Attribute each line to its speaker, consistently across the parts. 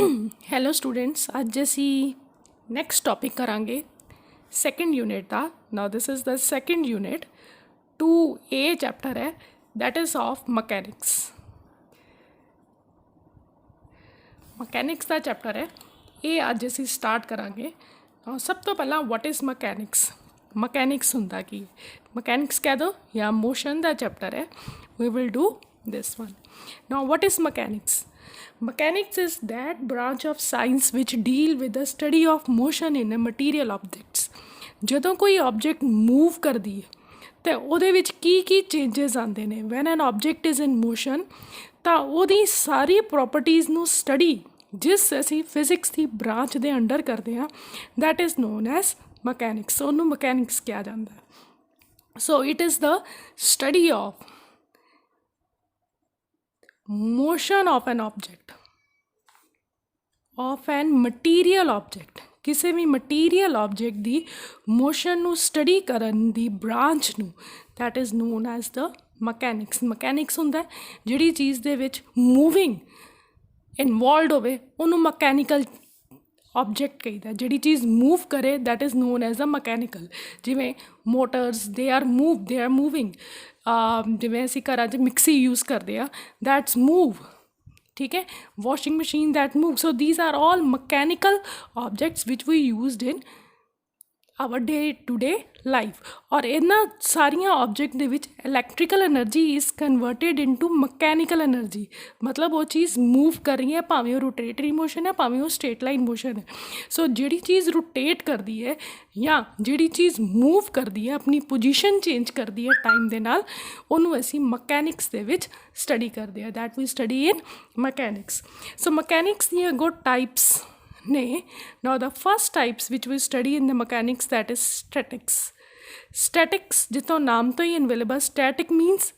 Speaker 1: Hello students, ਅੱਜ ਅਸੀਂ next topic ਕਰਾਂਗੇ ਸੈਕੰਡ ਯੂਨਿਟ ਦਾ। Now this is the second unit 2A chapter ਹੈ, that is of mechanics. Mechanics ਦਾ chapter ਹੈ ਇਹ, ਅੱਜ ਅਸੀਂ ਸਟਾਰਟ ਕਰਾਂਗੇ। ਸਭ ਤੋਂ ਪਹਿਲਾਂ ਵਾਟ ਇਜ਼ ਮਕੈਨਿਕਸ? ਮਕੈਨਿਕਸ ਹੁੰਦਾ ਕੀ? ਮਕੈਨਿਕਸ ਕਹਿ ਦਿਓ ਜਾਂ ਮੋਸ਼ਨ ਦਾ ਚੈਪਟਰ ਹੈ। We will do this one. Now what is mechanics? Mechanics is that branch of science which deal with the study of motion in a material objects. ਜਦੋਂ ਕੋਈ object move ਕਰਦੀ ਹੈ ਤੇ ਉਹਦੇ ਵਿੱਚ ਕੀ changes ਆਉਂਦੇ ਨੇ when an object is in motion, ਤਾਂ ਉਹਦੀ ਸਾਰੀ properties ਨੂੰ study ਜਿਸ ਅਸੀਂ ਫਿਜ਼ਿਕਸ ਦੀ ਬ੍ਰਾਂਚ ਦੇ ਅੰਡਰ ਕਰਦੇ ਹਾਂ, that is known as mechanics. ਉਹਨੂੰ mechanics ਕਿਹਾ ਜਾਂਦਾ ਹੈ। So it is the study of motion of an object, of an material object। ਕਿਸੇ ਵੀ ਮਟੀਰੀਅਲ ਆਬਜੈਕਟ ਦੀ ਮੋਸ਼ਨ ਨੂੰ ਸਟੱਡੀ ਕਰਨ ਦੀ ਬ੍ਰਾਂਚ ਨੂੰ that is known as the mechanics. Mechanics ਹੁੰਦਾ ਜਿਹੜੀ ਚੀਜ਼ ਦੇ ਵਿੱਚ ਮੂਵਿੰਗ ਇਨਵੋਲਵਡ ਹੋਵੇ ਉਹਨੂੰ ਮਕੈਨੀਕਲ ਆਬਜੈਕਟ ਕਹੀਦਾ। ਜਿਹੜੀ ਚੀਜ਼ ਮੂਵ ਕਰੇ that is known as a mechanical. ਜਿਵੇਂ ਮੋਟਰਸ ਦੇ ਆਰ ਮੂਵਿੰਗ। ਜਿਵੇਂ ਅਸੀਂ ਘਰਾਂ 'ਚ ਮਿਕਸੀ ਯੂਜ਼ ਕਰਦੇ ਆ, ਦੈਟਸ ਮੂਵ। ਠੀਕ ਹੈ, washing machine that move. So these are all mechanical objects which we used in our day to day life. ਔਰ ਇਹਨਾਂ ਸਾਰੀਆਂ ਆਬਜੈਕਟ ਦੇ ਵਿੱਚ electrical energy is converted into mechanical energy. ਮਤਲਬ ਉਹ ਚੀਜ਼ ਮੂਵ ਕਰ ਰਹੀ ਹੈ, ਭਾਵੇਂ ਉਹ ਰੋਟੇਟਰੀ ਮੋਸ਼ਨ ਹੈ, ਭਾਵੇਂ ਉਹ ਸਟ੍ਰੇਟ ਲਾਈਨ ਮੋਸ਼ਨ ਹੈ। ਸੋ ਜਿਹੜੀ ਚੀਜ਼ ਰੋਟੇਟ ਕਰਦੀ ਹੈ ਜਾਂ ਜਿਹੜੀ ਚੀਜ਼ ਮੂਵ ਕਰਦੀ ਹੈ, ਆਪਣੀ ਪੋਜੀਸ਼ਨ ਚੇਂਜ ਕਰਦੀ ਹੈ ਟਾਈਮ ਦੇ ਨਾਲ, ਉਹਨੂੰ ਅਸੀਂ ਮਕੈਨਿਕਸ ਦੇ ਵਿੱਚ ਸਟੱਡੀ ਕਰਦੇ ਹਾਂ। That we study in mechanics. So mechanics ਦੀਆਂ ਗੁੱਡ ਟਾਈਪਸ ਨੇ। Now the first types which we study in the mechanics that is statics. Statics ਜਿੱਥੋਂ ਨਾਮ ਤੋਂ ਹੀ ਅਨਵੇਲੇਬਲ, ਸਟੈਟਿਕ ਮੀਨਸ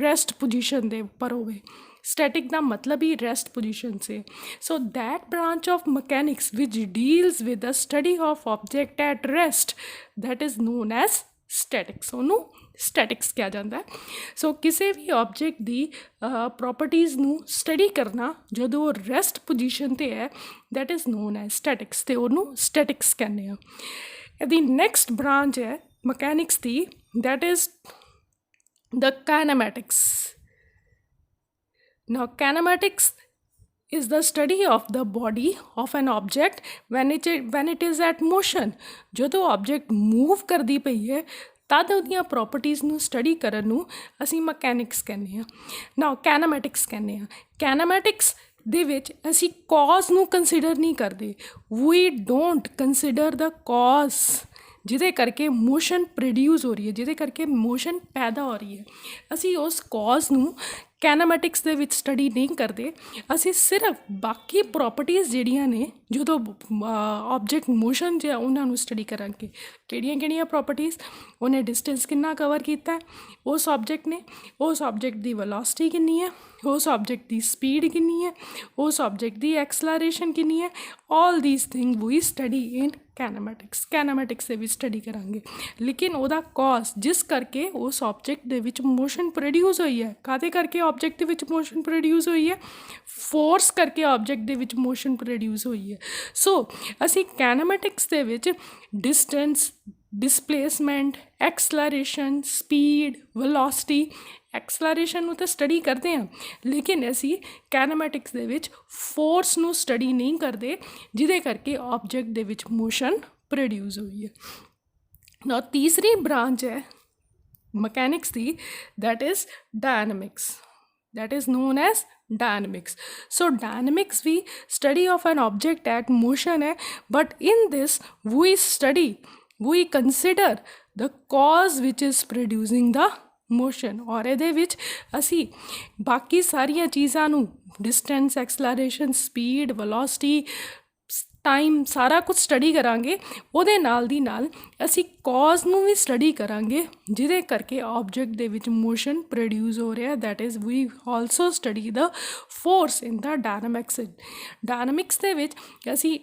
Speaker 1: ਰੈਸਟ ਪੋਜੀਸ਼ਨ ਦੇ ਉੱਪਰ ਹੋਵੇ। ਸਟੈਟਿਕ ਦਾ ਮਤਲਬ ਹੀ ਰੈਸਟ ਪੋਜੀਸ਼ਨ ਸੇ। So that branch of mechanics which deals with the study of object at rest that is known as statics. ਉਹਨੂੰ ਸਟੈਟਿਕਸ ਕਿਹਾ ਜਾਂਦਾ ਹੈ। ਸੋ ਕਿਸੇ ਵੀ ਆਬਜੈਕਟ ਦੀ ਪ੍ਰੋਪਰਟੀਜ਼ ਨੂੰ ਸਟੱਡੀ ਕਰਨਾ ਜਦੋਂ ਉਹ ਰੈਸਟ ਪੋਜੀਸ਼ਨ 'ਤੇ ਹੈ, that is known as statics, ਅਤੇ ਉਹਨੂੰ ਸਟੈਟਿਕਸ ਕਹਿੰਦੇ ਆ। ਇਹਦੀ ਨੈਕਸਟ ਬ੍ਰਾਂਚ ਹੈ ਮਕੈਨਿਕਸ ਦੀ, that is the kinematics. Now kinematics is the study of the body of an object when it is at motion। ਜਦੋਂ ਆਬਜੈਕਟ ਮੂਵ ਕਰਦੀ ਪਈ ਹੈ ਤਦ ਉਹਦੀਆਂ ਪ੍ਰੋਪਰਟੀਜ਼ ਨੂੰ ਸਟੱਡੀ ਕਰਨ ਨੂੰ ਅਸੀਂ ਮਕੈਨਿਕਸ ਕਹਿੰਦੇ ਹਾਂ। ਨਾਓ ਕਾਇਨੈਮੈਟਿਕਸ ਕਹਿੰਦੇ ਹਾਂ। ਕਾਇਨੈਮੈਟਿਕਸ ਦੇ ਵਿੱਚ ਅਸੀਂ ਕੌਜ਼ ਨੂੰ ਕੰਸੀਡਰ ਨਹੀਂ ਕਰਦੇ। ਵੀ ਡੋਂਟ ਕੰਸੀਡਰ ਦ ਕੌਜ਼ ਜਿਹਦੇ ਕਰਕੇ ਮੋਸ਼ਨ ਪ੍ਰੋਡਿਊਸ ਹੋ ਰਹੀ ਹੈ, ਜਿਹਦੇ ਕਰਕੇ ਮੋਸ਼ਨ ਪੈਦਾ ਹੋ ਰਹੀ ਹੈ। ਅਸੀਂ ਉਸ ਕੌਜ਼ ਨੂੰ ਕਾਇਨੈਮੈਟਿਕਸ ਦੇ ਵਿੱਚ ਸਟੱਡੀ ਨਹੀਂ ਕਰਦੇ। ਅਸੀਂ ਸਿਰਫ ਬਾਕੀ ਪ੍ਰੋਪਰਟੀਜ਼ ਜਿਹੜੀਆਂ ਨੇ ਜਦੋਂ ਆਬਜੈਕਟ ਮੋਸ਼ਨ 'ਚ ਉਹਨਾਂ ਨੂੰ ਸਟੱਡੀ ਕਰਾਂਗੇ। ਕਿਹੜੀਆਂ ਪ੍ਰੋਪਰਟੀਜ਼? ਉਹਨੇ ਡਿਸਟੈਂਸ ਕਿੰਨਾ ਕਵਰ ਕੀਤਾ ਉਸ ਆਬਜੈਕਟ ਨੇ, ਉਸ ਆਬਜੈਕਟ ਦੀ ਵੈਲੋਸਿਟੀ ਕਿੰਨੀ ਹੈ, ਉਸ ਆਬਜੈਕਟ ਦੀ ਸਪੀਡ ਕਿੰਨੀ ਹੈ, ਉਸ ਆਬਜੈਕਟ ਦੀ ਐਕਸਲਰੇਸ਼ਨ ਕਿੰਨੀ ਹੈ। All these thing we study in kinematics. Kinematics ਦੇ ਵਿੱਚ ਸਟੱਡੀ ਕਰਾਂਗੇ। ਲੇਕਿਨ ਉਹਦਾ ਕੌਜ਼ ਜਿਸ ਕਰਕੇ ਉਸ ਆਬਜੈਕਟ ਦੇ ਵਿੱਚ ਮੋਸ਼ਨ ਪ੍ਰੋਡਿਊਸ ਹੋਈ ਹੈ, ਕਾਹਦੇ ਕਰਕੇ ਆਬਜੈਕਟ ਦੇ ਵਿੱਚ ਮੋਸ਼ਨ ਪ੍ਰੋਡਿਊਸ ਹੋਈ ਹੈ? ਫੋਰਸ ਕਰਕੇ ਆਬਜੈਕਟ ਦੇ ਵਿੱਚ ਮੋਸ਼ਨ ਪ੍ਰੋਡਿਊਸ ਹੋਈ ਹੈ। ਸੋ ਅਸੀਂ ਕਾਇਨੈਮੈਟਿਕਸ ਦੇ ਵਿੱਚ distance, displacement, acceleration, speed, velocity, acceleration ਨੂੰ ਤਾਂ ਸਟੱਡੀ ਕਰਦੇ ਹਾਂ, ਲੇਕਿਨ ਅਸੀਂ ਕਾਇਨੈਮੈਟਿਕਸ ਦੇ ਵਿੱਚ ਫੋਰਸ ਨੂੰ ਸਟੱਡੀ ਨਹੀਂ ਕਰਦੇ ਜਿਹਦੇ ਕਰਕੇ ਆਬਜੈਕਟ ਦੇ ਵਿੱਚ ਮੋਸ਼ਨ ਪ੍ਰੋਡਿਊਸ ਹੋਈ ਹੈ। ਨਾਓ ਤੀਸਰੀ ਬ੍ਰਾਂਚ ਹੈ ਮਕੈਨਿਕਸ ਦੀ, that is dynamics. that is known as dynamics. So dynamics we study of an object at motion hai, but in this we consider the cause which is producing the motion। और ਇਹਦੇ ਵਿੱਚ ਅਸੀਂ ਬਾਕੀ ਸਾਰੀਆਂ ਚੀਜ਼ਾਂ ਨੂੰ distance, acceleration, speed, velocity, time ਸਾਰਾ ਕੁਝ ਸਟੱਡੀ ਕਰਾਂਗੇ। ਉਹਦੇ ਨਾਲ ਦੀ ਨਾਲ ਅਸੀਂ ਕੌਜ਼ ਨੂੰ ਵੀ ਸਟੱਡੀ ਕਰਾਂਗੇ ਜਿਹਦੇ ਕਰਕੇ ਆਬਜੈਕਟ ਦੇ ਵਿੱਚ ਮੋਸ਼ਨ ਪ੍ਰੋਡਿਊਸ ਹੋ ਰਿਹਾ। That is we also study the force in the dynamics. Dynamics ਦੇ ਵਿੱਚ ਅਸੀਂ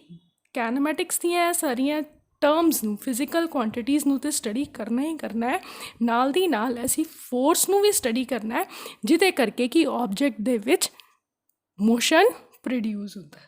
Speaker 1: ਕਾਇਨੈਮੈਟਿਕਸ ਦੀਆਂ ਸਾਰੀਆਂ ਟਰਮਸ ਨੂੰ, ਫਿਜ਼ੀਕਲ ਕੁਆਂਟੀਟੀਜ਼ ਨੂੰ ਤਾਂ ਸਟੱਡੀ ਕਰਨਾ ਹੀ ਕਰਨਾ ਹੈ, ਨਾਲ ਦੀ ਨਾਲ ਅਸੀਂ ਫੋਰਸ ਨੂੰ ਵੀ ਸਟੱਡੀ ਕਰਨਾ ਹੈ ਜਿਹਦੇ ਕਰਕੇ ਕਿ ਆਬਜੈਕਟ ਦੇ ਵਿੱਚ ਮੋਸ਼ਨ ਪ੍ਰੋਡਿਊਸ ਹੁੰਦਾ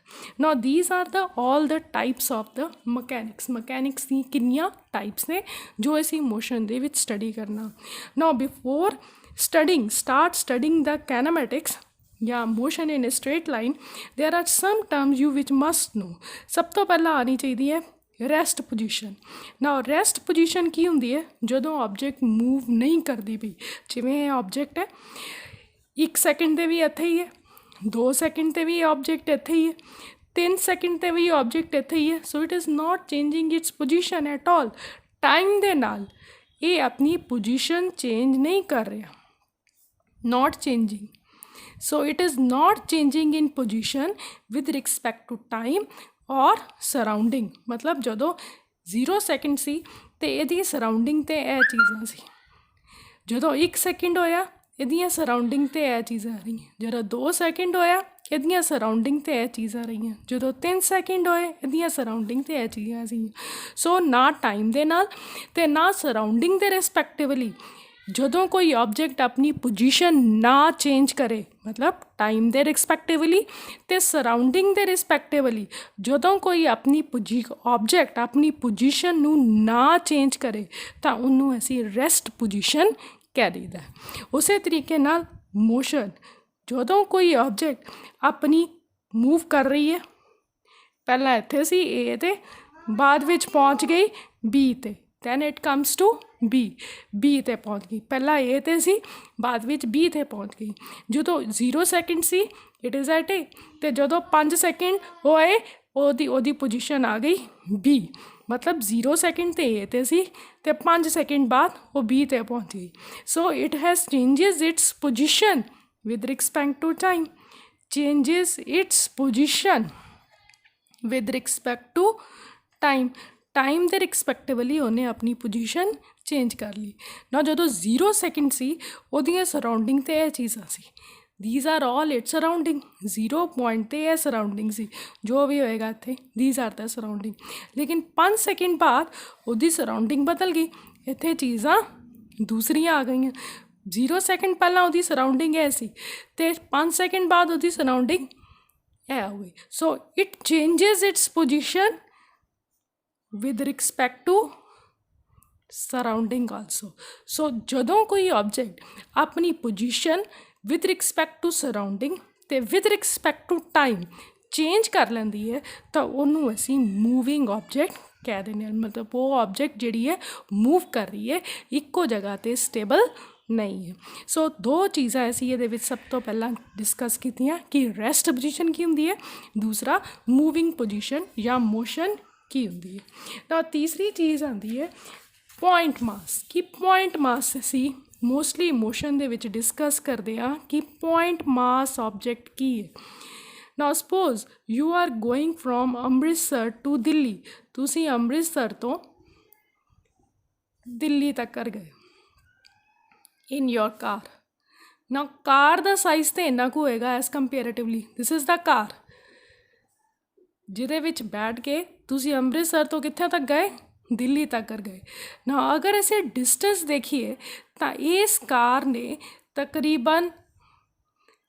Speaker 1: ਨਾ। These are the all the types of the mechanics ਦੀ ਕਿੰਨੀਆਂ ਟਾਈਪਸ ਨੇ ਜੋ ਅਸੀਂ ਮੋਸ਼ਨ ਦੇ ਵਿੱਚ ਸਟੱਡੀ ਕਰਨਾ। ਨਾ before start studying the kinematics ਜਾਂ motion in a straight line, there are some terms you which must know। ਸਭ ਤੋਂ ਪਹਿਲਾਂ ਆਉਣੀ ਚਾਹੀਦੀ ਹੈ ਰੈਸਟ ਪੋਜੀਸ਼ਨ। ਨਾ ਰੈਸਟ ਪੋਜੀਸ਼ਨ ਕੀ ਹੁੰਦੀ ਹੈ? ਜਦੋਂ ਆਬਜੈਕਟ ਮੂਵ ਨਹੀਂ ਕਰਦੀ ਪਈ, ਜਿਵੇਂ ਇਹ ਆਬਜੈਕਟ ਹੈ 1 ਸੈਕਿੰਡ 'ਤੇ ਵੀ ਇੱਥੇ ਹੀ ਹੈ, 2 ਸੈਕਿੰਡ 'ਤੇ ਵੀ ਆਬਜੈਕਟ ਇੱਥੇ ਹੀ ਹੈ, 3 ਸੈਕਿੰਡ 'ਤੇ ਵੀ ਆਬਜੈਕਟ ਇੱਥੇ ਹੀ ਹੈ। So it is not changing it's position at all. Time ਦੇ ਨਾਲ ਇਹ ਆਪਣੀ ਪੋਜੀਸ਼ਨ ਚੇਂਜ ਨਹੀਂ ਕਰ ਰਿਹਾ, not changing। so it is not changing in position with respect to time or surrounding। ਮਤਲਬ ਜਦੋਂ 0 ਸੈਕਿੰਡ ਸੀ ਤੇ ਇਹਦੀ ਸਰਾਊਂਡਿੰਗ 'ਤੇ ਇਹ ਚੀਜ਼ਾਂ ਸੀ, ਜਦੋਂ 1 ਸੈਕਿੰਡ ਹੋਇਆ ਇਹਦੀਆਂ ਸਰਾਊਂਡਿੰਗ 'ਤੇ ਇਹ ਚੀਜ਼ਾਂ ਆ ਰਹੀਆਂ, ਜਦੋਂ 2 ਸੈਕਿੰਡ ਹੋਇਆ ਇਹਦੀਆਂ ਸਰਾਊਂਡਿੰਗ 'ਤੇ ਇਹ ਚੀਜ਼ਾਂ ਰਹੀਆਂ, ਜਦੋਂ 3 ਸੈਕਿੰਡ ਹੋਏ ਇਹਦੀਆਂ ਸਰਾਊਂਡਿੰਗ 'ਤੇ ਇਹ ਚੀਜ਼ਾਂ ਸੀ। ਸੋ ਨਾ ਟਾਈਮ ਦੇ ਨਾਲ ਅਤੇ ਨਾ ਸਰਾਊਂਡਿੰਗ ਦੇ ਰਿਸਪੈਕਟਿਵਲੀ ਜਦੋਂ ਕੋਈ ਆਬਜੈਕਟ ਆਪਣੀ ਪੋਜੀਸ਼ਨ ਨਾ ਚੇਂਜ ਕਰੇ, ਮਤਲਬ ਟਾਈਮ ਦੇ ਰਿਸਪੈਕਟਿਵਲੀ ਅਤੇ ਸਰਾਊਂਡਿੰਗ ਦੇ ਰਿਸਪੈਕਟਿਵਲੀ ਜਦੋਂ ਕੋਈ ਆਪਣੀ ਆਬਜੈਕਟ ਆਪਣੀ ਪੋਜੀਸ਼ਨ ਨੂੰ ਨਾ ਚੇਂਜ ਕਰੇ ਤਾਂ ਉਹਨੂੰ ਅਸੀਂ ਰੈਸਟ ਪੋਜੀਸ਼ਨ ਕਹਿ ਦਈਦਾ। ਉਸੇ ਤਰੀਕੇ ਨਾਲ ਮੋਸ਼ਨ, ਜਦੋਂ ਕੋਈ ਆਬਜੈਕਟ ਆਪਣੀ ਮੂਵ ਕਰ ਰਹੀ ਹੈ, ਪਹਿਲਾਂ ਇੱਥੇ ਸੀ A 'ਤੇ, ਬਾਅਦ ਵਿੱਚ ਪਹੁੰਚ ਗਈ B 'ਤੇ, then it comes to B 'ਤੇ ਪਹੁੰਚ ਗਈ, ਪਹਿਲਾਂ A 'ਤੇ ਸੀ ਬਾਅਦ ਵਿੱਚ B 'ਤੇ ਪਹੁੰਚ ਗਈ। ਜਦੋਂ 0 second C it is at A, ਅਤੇ ਜਦੋਂ 5 ਸੈਕਿੰਡ ਹੋਏ ਉਹਦੀ ਪੋਜੀਸ਼ਨ ਆ ਗਈ B। ਮਤਲਬ 0 ਸੈਕਿੰਡ 'ਤੇ A 'ਤੇ ਸੀ ਅਤੇ 5 ਸੈਕਿੰਡ ਬਾਅਦ ਉਹ B 'ਤੇ ਪਹੁੰਚ ਗਈ। So it has changes it's position with respect to time, changes its position with respect to time ਦੇ ਰਿਸਪੈਕਟਿਵਲੀ ਉਹਨੇ ਆਪਣੀ ਪੋਜੀਸ਼ਨ ਚੇਂਜ ਕਰ ਲਈ ਨਾ। ਜਦੋਂ 0 ਸੈਕਿੰਡ ਸੀ ਉਹਦੀਆਂ ਸਰਾਊਂਡਿੰਗ 'ਤੇ ਇਹ ਚੀਜ਼ਾਂ ਸੀ, these are all its surrounding। 0 point 'ਤੇ ਇਹ ਸਰਾਊਂਡਿੰਗ ਸੀ, ਜੋ ਵੀ ਹੋਏਗਾ ਇੱਥੇ these are the surrounding। ਲੇਕਿਨ 5 ਸੈਕਿੰਡ ਬਾਅਦ ਉਹਦੀ ਸਰਾਊਂਡਿੰਗ ਬਦਲ ਗਈ, ਇੱਥੇ ਚੀਜ਼ਾਂ ਦੂਸਰੀਆਂ ਆ ਗਈਆਂ। 0 ਸੈਕਿੰਡ ਪਹਿਲਾਂ ਉਹਦੀ ਸਰਾਊਂਡਿੰਗ ਇਹ ਸੀ ਅਤੇ 5 ਸੈਕਿੰਡ ਬਾਅਦ ਉਹਦੀ ਸਰਾਊਂਡਿੰਗ ਇਹ ਹੋ ਗਈ। So it changes it's position with respect to surrounding also। ਸੋ ਜਦੋਂ ਕੋਈ ਆਬਜੈਕਟ ਆਪਣੀ position with respect to surrounding ਅਤੇ with respect to time change ਕਰ ਲੈਂਦੀ ਹੈ ਤਾਂ ਉਹਨੂੰ ਅਸੀਂ ਮੂਵਿੰਗ ਆਬਜੈਕਟ ਕਹਿ ਦਿੰਦੇ ਹਾਂ। ਮਤਲਬ ਉਹ ਆਬਜੈਕਟ ਜਿਹੜੀ ਹੈ ਮੂਵ ਕਰ ਰਹੀ ਹੈ, ਇੱਕੋ ਜਗ੍ਹਾ 'ਤੇ ਸਟੇਬਲ ਨਹੀਂ ਹੈ। ਸੋ 2 ਚੀਜ਼ਾਂ ਅਸੀਂ ਇਹਦੇ ਵਿੱਚ ਸਭ ਤੋਂ ਪਹਿਲਾਂ ਡਿਸਕਸ ਕੀਤੀਆਂ ਕਿ ਰੈਸਟ ਪੋਜੀਸ਼ਨ ਕੀ ਹੁੰਦੀ ਹੈ, ਦੂਸਰਾ ਮੂਵਿੰਗ ਪੋਜੀਸ਼ਨ ਜਾਂ ਮੋਸ਼ਨ ਕੀ ਹੁੰਦੀ ਹੈ। ਤਾਂ ਤੀਸਰੀ ਚੀਜ਼ ਆਉਂਦੀ ਹੈ ਪੁਆਇੰਟ ਮਾਸ। ਕਿ ਪੁਆਇੰਟ ਮਾਸ ਅਸੀਂ ਮੋਸਟਲੀ ਮੋਸ਼ਨ ਦੇ ਵਿੱਚ ਡਿਸਕਸ ਕਰਦੇ ਹਾਂ ਕਿ ਪੁਆਇੰਟ ਮਾਸ ਆਬਜੈਕਟ ਕੀ ਹੈ। Now suppose you are going from Amritsar to Delhi. ਤੁਸੀਂ ਅੰਮ੍ਰਿਤਸਰ ਤੋਂ ਦਿੱਲੀ ਤੱਕ ਗਏ in your car। now car the size ਤਾਂ ਇੰਨਾ ਕੁ ਹੋਏਗਾ ਐਜ਼ ਕੰਪੇरेटिवली, ਦਿਸ ਇਜ਼ ਦਾ ਕਾਰ ਜਿਹਦੇ ਵਿੱਚ ਬੈਠ ਕੇ ਤੁਸੀਂ ਅੰਮ੍ਰਿਤਸਰ ਤੋਂ ਕਿੱਥੇ ਤੱਕ ਗਏ, ਦਿੱਲੀ ਤੱਕ ਗਏ ਨਾ। ਅਗਰ ਅਸੀਂ ਡਿਸਟੈਂਸ ਦੇਖੀਏ ਤਾਂ ਇਸ ਕਾਰ ਨੇ ਤਕਰੀਬਨ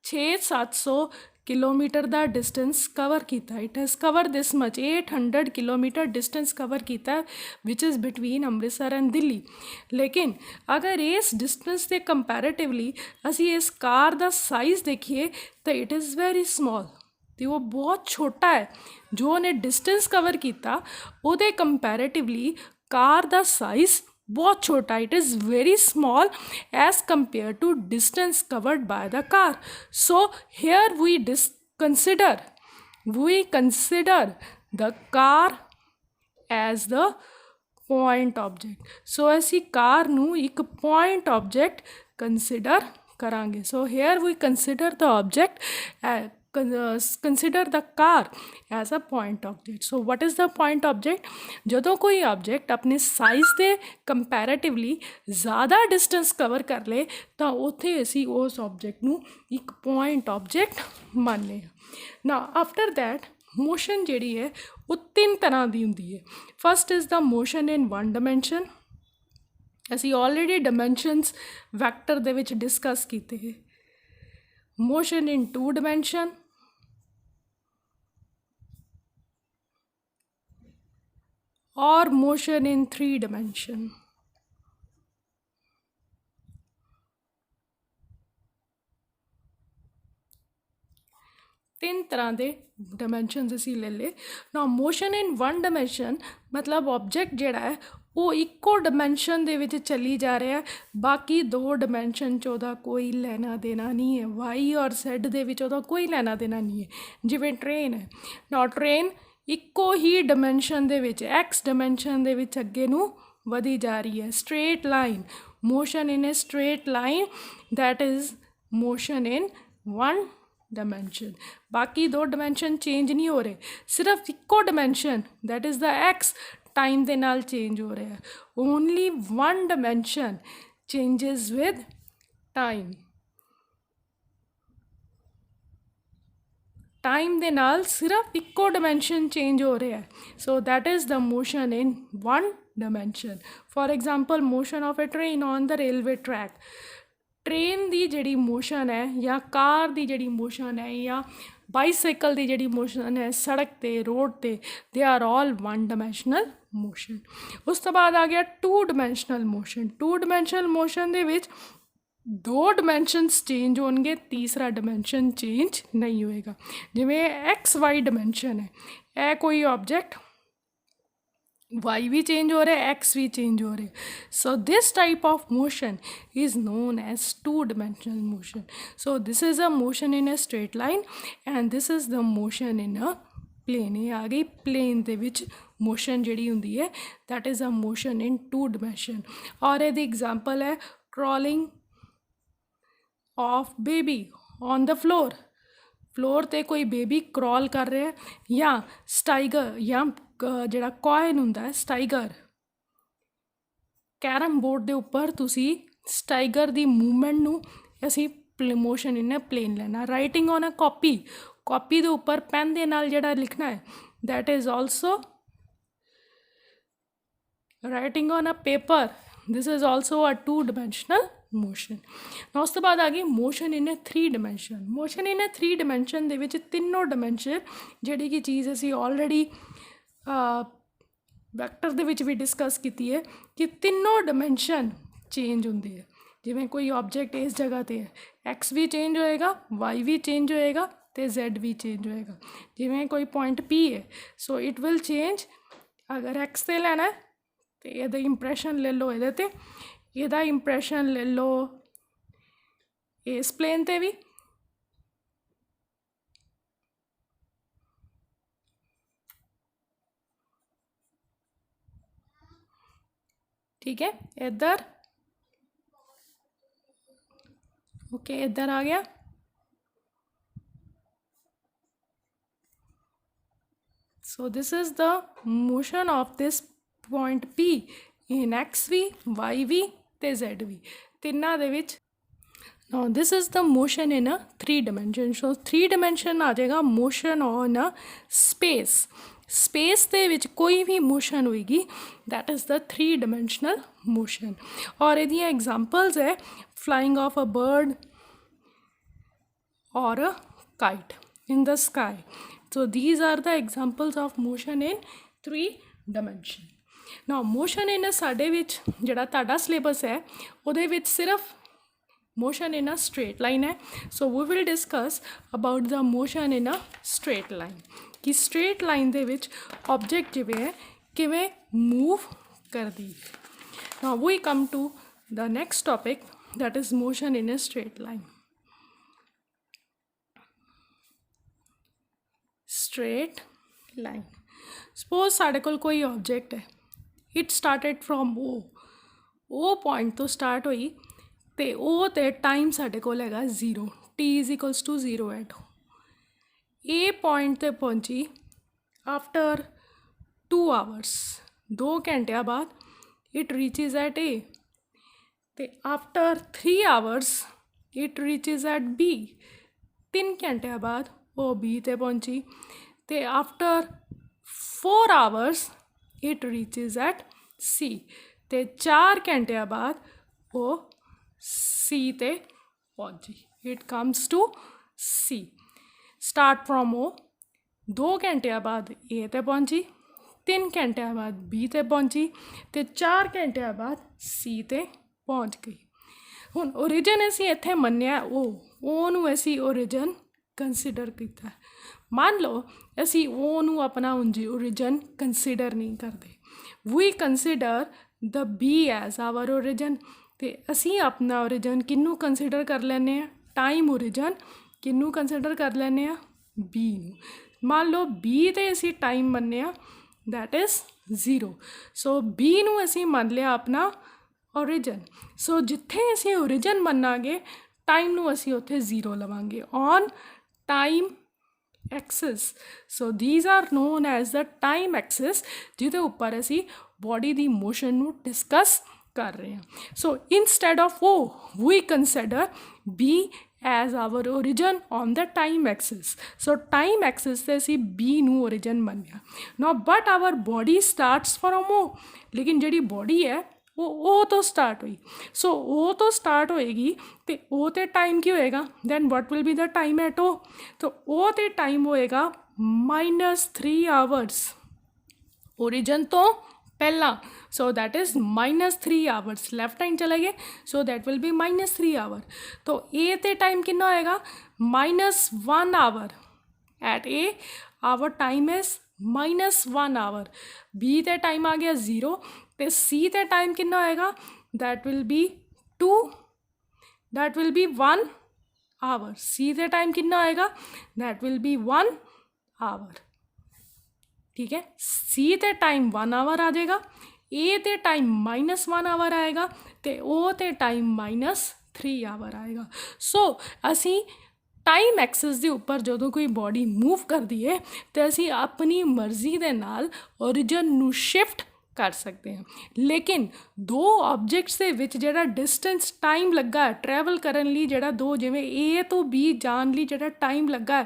Speaker 1: 600-700 ਕਿਲੋਮੀਟਰ ਦਾ ਡਿਸਟੈਂਸ ਕਵਰ ਕੀਤਾ। It has cover this much 800 kilometre distance cover ਕੀਤਾ which is between Amritsar and Delhi. ਲੇਕਿਨ ਅਗਰ ਇਸ ਡਿਸਟੈਂਸ ਦੇ ਕੰਪੈरेटिवली ਅਸੀਂ ਇਸ ਕਾਰ ਦਾ ਸਾਈਜ਼ ਦੇਖੀਏ ਤਾਂ ਇਟ ਇਜ਼ ਵੈਰੀ ਸਮੋਲ, ਅਤੇ ਉਹ ਬਹੁਤ ਛੋਟਾ ਹੈ। ਜੋ ਉਹਨੇ ਡਿਸਟੈਂਸ ਕਵਰ ਕੀਤਾ ਉਹਦੇ ਕੰਪੈरेटिवली ਕਾਰ ਦਾ ਸਾਈਜ਼ ਬਹੁਤ ਛੋਟਾ, it is very small as compare to distance covered by ਦਾ car. So here we consider the car as the point object। So ਅਸੀਂ ਕਾਰ ਨੂੰ ਇੱਕ ਪੁਆਇੰਟ ਆਬਜੈਕਟ ਕੰਸਿਡਰ ਕਰਾਂਗੇ। So here we consider the object consider the car as a point object। so what is the point object? ਜਦੋਂ ਕੋਈ object ਆਪਣੇ size ਦੇ ਕੰਪੈरेटिवली ਜ਼ਿਆਦਾ distance cover ਕਰ ਲੇ ਤਾਂ ਉੱਥੇ ਅਸੀਂ ਉਸ ਆਬਜੈਕਟ ਨੂੰ ਇੱਕ ਪੁਆਇੰਟ ਆਬਜੈਕਟ ਮੰਨਦੇ ਹਾਂ। ਨਾ ਆਫਟਰ ਦੈਟ ਮੋਸ਼ਨ ਜਿਹੜੀ ਹੈ ਉਹ 3 ਤਰ੍ਹਾਂ ਦੀ ਹੁੰਦੀ ਹੈ। First is the motion in 1 dimension. ਅਸੀਂ ਆਲਰੇਡੀ ਡਾਇਮੈਂਸ਼ਨਸ ਵੈਕਟਰ ਦੇ ਵਿੱਚ ਡਿਸਕਸ ਕੀਤੇ ਹੈ। motion in 2 dimension, or motion in 3 dimension. तीन तरह के डिमेंशनस असी ले ले ना मोशन इन वन डिमेंशन मतलब ऑब्जेक्ट जिहड़ा है वो इक्को डिमेंशन दे विच चली जा रहा है बाकी दो डिमेंशन च उहदा कोई लेना देना नहीं है वाई और सैड दे विच उहदा कोई लेना देना नहीं है जिवें ट्रेन है ना ट्रेन इक्को ही डिमेंशन दे विच एक्स डिमेंशन दे विच अगे नूं वधी जा रही है straight line motion in a straight line that is motion in one dimension बाकी दो डिमेंशन चेंज नहीं हो रहे सिर्फ इक्को dimension that is the X time दे नाल चेंज हो रहा है only one dimension changes with time time दे नाल सिर्फ इक्को डिमेंशन चेंज हो रहा है so that is the motion in one dimension for example motion of A train on the railway track train की जिहड़ी मोशन है या कार की जिहड़ी मोशन है या बाईसाइकिल की जिहड़ी मोशन है सड़क ते रोड ते they are all one dimensional motion उस तो बाद आ गया two dimensional motion two dimensional motion दे विच दो डिमेंशनस चेंज होंगे तीसरा डिमेंशन चेंज नहीं होएगा जिवें एक्स वाई डिमेंशन है यह कोई ऑब्जेक्ट वाई भी चेंज हो रहा है एक्स भी चेंज हो रहे हैं so this type of motion is known as two dimensional motion so this is a motion in a straight line and this is the motion in a plane ये आ गई प्लेन दे विच motion जिहड़ी हुंदी है that is a motion in two dimension और ये example है crawling of baby on the floor floor ते कोई बेबी क्रॉल कर रहा है या स्टाइगर या जिहड़ा कॉइन हुंदा है स्टाइगर कैरम बोर्ड दे उपर तुसी स्टाइगर दी मूवमेंट नूं असी मोशन इन प्लेन लेना राइटिंग ऑन अ कॉपी दे उपर पेन दे नाल जिहड़ा लिखना है that is also writing on a paper this is also a two dimensional motion उस तो बाद आ गई motion in a three dimension motion in a three dimension दे विच तीनों डिमेंशन जिहड़ी कि चीज़ असी ऑलरेडी वैक्टर दे विच भी डिस्कस की है कि तीनों डिमेंशन चेंज होंगे है जिवें कोई ऑब्जेक्ट इस जगह ते है एक्स भी चेंज होएगा वाई भी चेंज होएगा तो जैड भी चेंज होएगा जिवें कोई पॉइंट पी है सो इट विल चेंज अगर एक्स ते लेना है तो ये इंप्रैशन ले लो ये इंप्रैशन ले लो इस प्लेन ते भी ठीक है इधर ओके इधर आ गया so this is the motion of this point P in xv yv ਤੇ zv ਤਿੰਨਾਂ ਦੇ ਵਿੱਚ now this is the motion in a 3 dimension so 3 dimension ਆ ਜਾਏਗਾ motion on a space space ਦੇ ਵਿੱਚ ਕੋਈ ਵੀ motion ਹੋਏਗੀ that is the 3 dimensional motion ਔਰ ਇਹਦੀਆਂ examples ਹੈ flying of a bird or a kite in the sky so these are the examples of motion in 3 dimension now motion in a ਸਾਡੇ ਵਿੱਚ ਜਿਹੜਾ ਤੁਹਾਡਾ ਸਿਲੇਬਸ ਹੈ ਉਹਦੇ ਵਿੱਚ ਸਿਰਫ motion in a straight line है so we will discuss about the motion in a straight line कि straight line ਦੇ ਵਿੱਚ object ਜਿਵੇਂ ਹੈ ਕਿਵੇਂ move ਕਰਦੀ now we come to the next topic that is motion in a straight line straight line suppose ਸਾਡੇ ਕੋਲ ਕੋਈ object ਹੈ it started from o point ਤੋਂ start ਹੋਈ ਤੇ ਉਹ ਤੇ ਟਾਈਮ ਸਾਡੇ ਕੋਲ ਹੈਗਾ 0 t = 0 ਐਟ ਇਹ ਪੁਆਇੰਟ ਤੇ ਪਹੁੰਚੀ ਆਫਟਰ 2 ਆਵਰਸ 2 ਘੰਟਿਆਂ ਬਾਅਦ ਇਟ ਰੀਚਿਸ ਐਟ a ਤੇ after 3 hours it reaches at b 3 ਘੰਟਿਆਂ ਬਾਅਦ ਉਹ b ਤੇ ਪਹੁੰਚੀ ਤੇ after 4 hours it reaches at c ਤੇ 4 ਘੰਟਿਆਂ ਬਾਅਦ ਉਹ C ਤੇ ਪਹੁੰਚੀ it comes to C start from O 2 ਘੰਟਿਆਂ ਬਾਅਦ A ਤੇ ਪਹੁੰਚੀ 3 ਘੰਟਿਆਂ ਬਾਅਦ B ਤੇ ਪਹੁੰਚੀ ਤੇ 4 ਘੰਟਿਆਂ ਬਾਅਦ C ਤੇ ਪਹੁੰਚ ਗਈ। ਹੁਣ ਓਰੀਜਨ ਅਸੀਂ ਇੱਥੇ ਮੰਨਿਆ ਉਹ ਨੂੰ ਅਸੀਂ ਓਰੀਜਨ ਕੰਸੀਡਰ ਕੀਤਾ। ਮੰਨ ਲਓ ਅਸੀਂ ਉਹ ਨੂੰ ਆਪਣਾ ਉਂਝ ਓਰੀਜਨ ਕੰਸੀਡਰ ਨਹੀਂ ਕਰਦੇ, ਵੀ consider the B as our origin. ਅਤੇ ਅਸੀਂ ਆਪਣਾ ਓਰੀਜਨ ਕਿਹਨੂੰ ਕੰਸੀਡਰ ਕਰ ਲੈਂਦੇ ਹਾਂ? ਟਾਈਮ ਓਰੀਜਨ ਕਿਹਨੂੰ ਕੰਸੀਡਰ ਕਰ ਲੈਂਦੇ ਹਾਂ? ਬੀ ਨੂੰ। ਮੰਨ ਲਓ ਬੀ 'ਤੇ ਅਸੀਂ ਟਾਈਮ ਮੰਨਿਆ ਦੈਟ ਇਜ਼ 0। ਸੋ ਬੀ ਨੂੰ ਅਸੀਂ ਮੰਨ ਲਿਆ ਆਪਣਾ ਓਰੀਜਨ। ਸੋ ਜਿੱਥੇ ਅਸੀਂ ਓਰੀਜਨ ਮੰਨਾਂਗੇ ਟਾਈਮ ਨੂੰ ਅਸੀਂ ਉੱਥੇ 0 ਲਵਾਂਗੇ on time axis. So these are known as the time axis, ਜਿਹਦੇ ਉੱਪਰ ਅਸੀਂ ਬੋਡੀ ਦੀ ਮੋਸ਼ਨ ਨੂੰ ਡਿਸਕਸ ਕਰ ਰਹੇ ਹਾਂ। So instead of we consider B as our origin on the time axis. So time axis 'ਤੇ ਅਸੀਂ ਬੀ ਨੂੰ ਓਰੀਜਨ ਮੰਨਿਆ। Now but our body starts from ਲੇਕਿਨ ਜਿਹੜੀ ਬੋਡੀ ਹੈ ਉਹ ਤੋਂ ਸਟਾਰਟ ਹੋਈ। ਸੋ ਉਹ ਤੋਂ ਸਟਾਰਟ ਹੋਏਗੀ ਅਤੇ ਉਹ 'ਤੇ ਟਾਈਮ ਕੀ ਹੋਏਗਾ? Then what will be the time at ਤਾਂ ਉਹ 'ਤੇ ਟਾਈਮ ਹੋਏਗਾ -3 ਆਵਰਸ ਓਰੀਜਨ ਤੋਂ ਪਹਿਲਾਂ। So that is -3 hours. Left hand ਚਲੇ ਗਏ, so that will be -3 hour. ਤਾਂ ਏ 'ਤੇ ਟਾਈਮ ਕਿੰਨਾ ਹੋਏਗਾ? -1 hour. At A hour time is -1 hour. B 'ਤੇ ਟਾਈਮ ਆ ਗਿਆ 0 ਅਤੇ ਸੀ 'ਤੇ ਟਾਈਮ ਕਿੰਨਾ ਹੋਏਗਾ? That will be 1 hour. C 'ਤੇ ਟਾਈਮ ਕਿੰਨਾ ਹੋਏਗਾ? That will be 1 hour. ਠੀਕ ਹੈ, ਸੀ 'ਤੇ ਟਾਈਮ 1 ਆਵਰ ਆ ਜਾਏਗਾ, ਏ 'ਤੇ ਟਾਈਮ -1 ਆਵਰ ਆਏਗਾ ਅਤੇ ਉਹ 'ਤੇ ਟਾਈਮ -3 ਆਵਰ ਆਏਗਾ। ਸੋ ਅਸੀਂ ਟਾਈਮ ਐਕਸਿਸ ਦੇ ਉੱਪਰ ਜਦੋਂ ਕੋਈ ਬੋਡੀ ਮੂਵ ਕਰਦੀ ਹੈ ਅਤੇ ਅਸੀਂ ਆਪਣੀ ਮਰਜ਼ੀ ਦੇ ਨਾਲ ਓਰੀਜਨ ਨੂੰ ਸ਼ਿਫਟ ਕਰ ਸਕਦੇ ਹਾਂ। ਲੇਕਿਨ ਦੋ ਆਬਜੈਕਟਸ ਦੇ ਵਿੱਚ ਜਿਹੜਾ ਡਿਸਟੈਂਸ ਟਾਈਮ ਲੱਗਾ ਟਰੈਵਲ ਕਰਨ ਲਈ, ਜਿਹੜਾ ਜਿਵੇਂ ਏ ਤੋਂ ਬੀ ਜਾਣ ਲਈ ਜਿਹੜਾ ਟਾਈਮ ਲੱਗਾ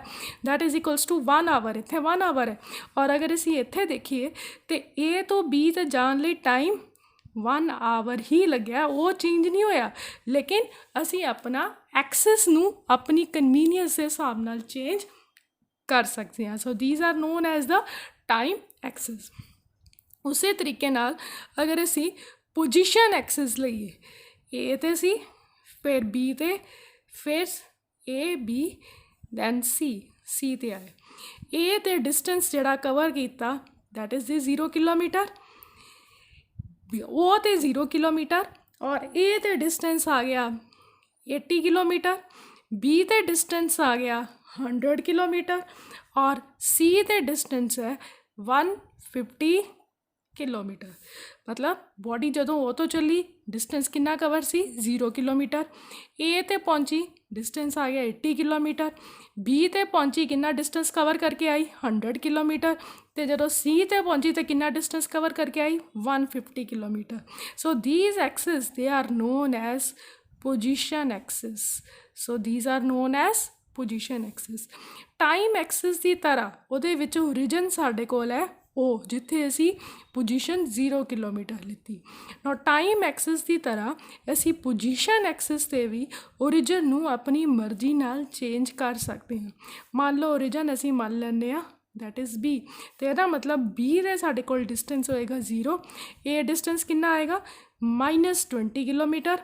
Speaker 1: that is equals to 1 hour. ਇੱਥੇ 1 ਆਵਰ ਹੈ ਔਰ ਅਗਰ ਅਸੀਂ ਇੱਥੇ ਦੇਖੀਏ ਤਾਂ ਏ ਤੋਂ ਬੀ 'ਤੇ ਜਾਣ ਲਈ ਟਾਈਮ 1 ਆਵਰ ਹੀ ਲੱਗਿਆ, ਉਹ ਚੇਂਜ ਨਹੀਂ ਹੋਇਆ। ਲੇਕਿਨ ਅਸੀਂ ਆਪਣਾ ਐਕਸਿਸ ਨੂੰ ਆਪਣੀ ਕਨਵੀਨੀਅੰਸ ਦੇ ਹਿਸਾਬ ਨਾਲ ਚੇਂਜ ਕਰ ਸਕਦੇ ਹਾਂ। ਸੋ these are known as the time Axis. ਉਸੇ ਤਰੀਕੇ ਨਾਲ ਅਗਰ ਅਸੀਂ ਪੋਜੀਸ਼ਨ ਐਕਸਿਸ ਲਈਏ, ਏ 'ਤੇ ਸੀ, ਫਿਰ ਬੀ 'ਤੇ, ਫਿਰ ਏ ਬੀ, ਦੈਨ ਸੀ 'ਤੇ ਆਏ। ਏ 'ਤੇ ਡਿਸਟੈਂਸ ਜਿਹੜਾ ਕਵਰ ਕੀਤਾ ਦੈਟ ਇਜ਼ ਦੀ 0 ਕਿਲੋਮੀਟਰ, ਉਹ 'ਤੇ 0 ਕਿਲੋਮੀਟਰ ਔਰ ਏ 'ਤੇ ਡਿਸਟੈਂਸ ਆ ਗਿਆ 80 ਕਿਲੋਮੀਟਰ, ਬੀ 'ਤੇ ਡਿਸਟੈਂਸ ਆ ਗਿਆ 100 ਕਿਲੋਮੀਟਰ ਔਰ ਸੀ 'ਤੇ ਡਿਸਟੈਂਸ ਹੈ 150 ਕਿਲੋਮੀਟਰ। ਮਤਲਬ ਬੋਡੀ ਜਦੋਂ ਉਹ ਤੋਂ ਚੱਲੀ ਡਿਸਟੈਂਸ ਕਿੰਨਾ ਕਵਰ ਸੀ? 0 ਕਿਲੋਮੀਟਰ। ਏ 'ਤੇ ਪਹੁੰਚੀ ਡਿਸਟੈਂਸ ਆ ਗਿਆ 80 ਕਿਲੋਮੀਟਰ, ਬੀ 'ਤੇ ਪਹੁੰਚੀ ਕਿੰਨਾ ਡਿਸਟੈਂਸ ਕਵਰ ਕਰਕੇ ਆਈ? 100 ਕਿਲੋਮੀਟਰ। ਅਤੇ ਜਦੋਂ ਸੀ 'ਤੇ ਪਹੁੰਚੀ ਤਾਂ ਕਿੰਨਾ ਡਿਸਟੈਂਸ ਕਵਰ ਕਰਕੇ ਆਈ? 150 kilometre. So these Axis they are known as position Axis. So these are known as position Axis. Time Axis ਦੀ ਤਰ੍ਹਾਂ ਉਹਦੇ ਵਿੱਚ ਓਰੀਜਨ ਸਾਡੇ ਕੋਲ ਹੈ ਉਹ, ਜਿੱਥੇ ਅਸੀਂ ਪੋਜੀਸ਼ਨ 0 ਕਿਲੋਮੀਟਰ ਲਿੱਤੀ। ਨਾ ਟਾਈਮ ਐਕਸਿਸ ਦੀ ਤਰ੍ਹਾਂ ਅਸੀਂ ਪੋਜੀਸ਼ਨ ਐਕਸਿਸ 'ਤੇ ਵੀ ਓਰੀਜਨ ਨੂੰ ਆਪਣੀ ਮਰਜ਼ੀ ਨਾਲ ਚੇਂਜ ਕਰ ਸਕਦੇ ਹਾਂ। ਮੰਨ ਲਓ ਓਰੀਜਨ ਅਸੀਂ ਮੰਨ ਲੈਂਦੇ ਹਾਂ ਦੈਟ ਇਜ਼ ਬੀ, ਅਤੇ ਇਹਦਾ ਮਤਲਬ ਬੀ ਦੇ ਸਾਡੇ ਕੋਲ ਡਿਸਟੈਂਸ ਹੋਏਗਾ 0। ਇਹ ਡਿਸਟੈਂਸ ਕਿੰਨਾ ਆਏਗਾ? -20 ਕਿਲੋਮੀਟਰ।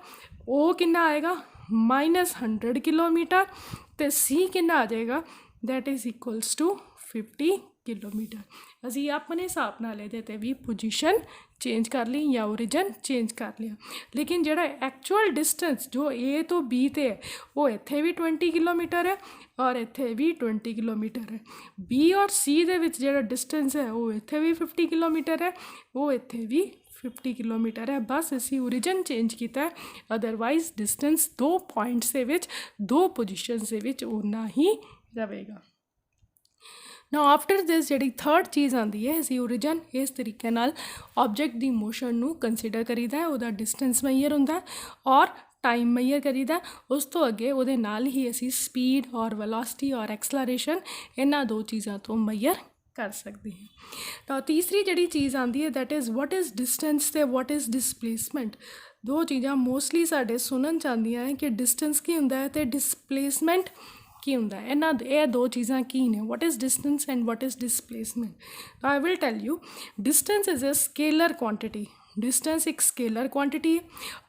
Speaker 1: ਉਹ ਕਿੰਨਾ ਆਏਗਾ? -100 ਕਿਲੋਮੀਟਰ। ਅਤੇ ਸੀ ਕਿੰਨਾ ਆ ਜਾਏਗਾ? That is equals to 50 kilometre. ਅਸੀਂ ਆਪਣੇ ਹਿਸਾਬ ਨਾਲ ਇਹਦੇ 'ਤੇ ਵੀ ਪੋਜੀਸ਼ਨ ਚੇਂਜ ਕਰ ਲਈ ਜਾਂ ਓਰੀਜਨ ਚੇਂਜ ਕਰ ਲਿਆ। ਲੇਕਿਨ ਜਿਹੜਾ ਐਕਚੁਅਲ ਡਿਸਟੈਂਸ ਜੋ ਏ ਤੋਂ ਬੀ 'ਤੇ ਹੈ ਉਹ ਇੱਥੇ ਵੀ 20 ਕਿਲੋਮੀਟਰ ਹੈ ਔਰ ਇੱਥੇ ਵੀ 20 ਕਿਲੋਮੀਟਰ ਹੈ। ਬੀ ਔਰ ਸੀ ਦੇ ਵਿੱਚ ਜਿਹੜਾ ਡਿਸਟੈਂਸ ਹੈ ਉਹ ਇੱਥੇ ਵੀ 50 ਕਿਲੋਮੀਟਰ ਹੈ, ਉਹ ਇੱਥੇ ਵੀ 50 ਕਿਲੋਮੀਟਰ ਹੈ। ਬਸ ਅਸੀਂ ਓਰੀਜਨ ਚੇਂਜ ਕੀਤਾ ਹੈ, ਅਦਰਵਾਈਜ਼ ਡਿਸਟੈਂਸ ਦੋ ਪੁਆਇੰਟਸ ਦੇ ਵਿੱਚ, ਦੋ ਪੋਜੀਸ਼ਨਸ ਦੇ ਵਿੱਚ ਓਨਾ ਹੀ ਰਹੇਗਾ। ਨਾਓ ਆਫਟਰ ਦਿਸ ਜਿਹੜੀ ਥਰਡ ਚੀਜ਼ ਆਉਂਦੀ ਹੈ, ਅਸੀਂ ਓਰੀਜਨ ਇਸ ਤਰੀਕੇ ਨਾਲ ਆਬਜੈਕਟ ਦੀ ਮੋਸ਼ਨ ਨੂੰ ਕੰਸੀਡਰ ਕਰੀਦਾ ਹੈ, ਉਹਦਾ ਡਿਸਟੈਂਸ ਮੈਜ਼ਰ ਹੁੰਦਾ ਔਰ ਟਾਈਮ ਮੈਜ਼ਰ ਕਰੀਦਾ। ਉਸ ਤੋਂ ਅੱਗੇ ਉਹਦੇ ਨਾਲ ਹੀ ਅਸੀਂ ਸਪੀਡ ਔਰ ਵੈਲੋਸਿਟੀ ਔਰ ਐਕਸਲਰੇਸ਼ਨ ਇਹਨਾਂ ਦੋ ਚੀਜ਼ਾਂ ਤੋਂ ਮੈਜ਼ਰ ਕਰ ਸਕਦੇ ਹਾਂ। ਤਾਂ ਤੀਸਰੀ ਜਿਹੜੀ ਚੀਜ਼ ਆਉਂਦੀ ਹੈ that is what is distance ਅਤੇ ਵਾਟ ਇਜ਼ ਡਿਸਪਲੇਸਮੈਂਟ। ਦੋ ਚੀਜ਼ਾਂ ਮੋਸਟਲੀ ਸਾਡੇ ਸੁਣਨ 'ਚ ਆਉਂਦੀਆਂ ਹੈ ਕਿ ਡਿਸਟੈਂਸ ਕੀ ਹੁੰਦਾ ਹੈ ਅਤੇ ਡਿਸਪਲੇਸਮੈਂਟ ਕੀ ਹੁੰਦਾ ਹੈ ਇਹਨਾਂ ਇਹ ਦੋ ਚੀਜ਼ਾਂ ਕੀ ਨੇ what is distance and what is displacement. Now I will tell you distance is a scalar quantity. Distance एक स्केलर क्वांटिटी है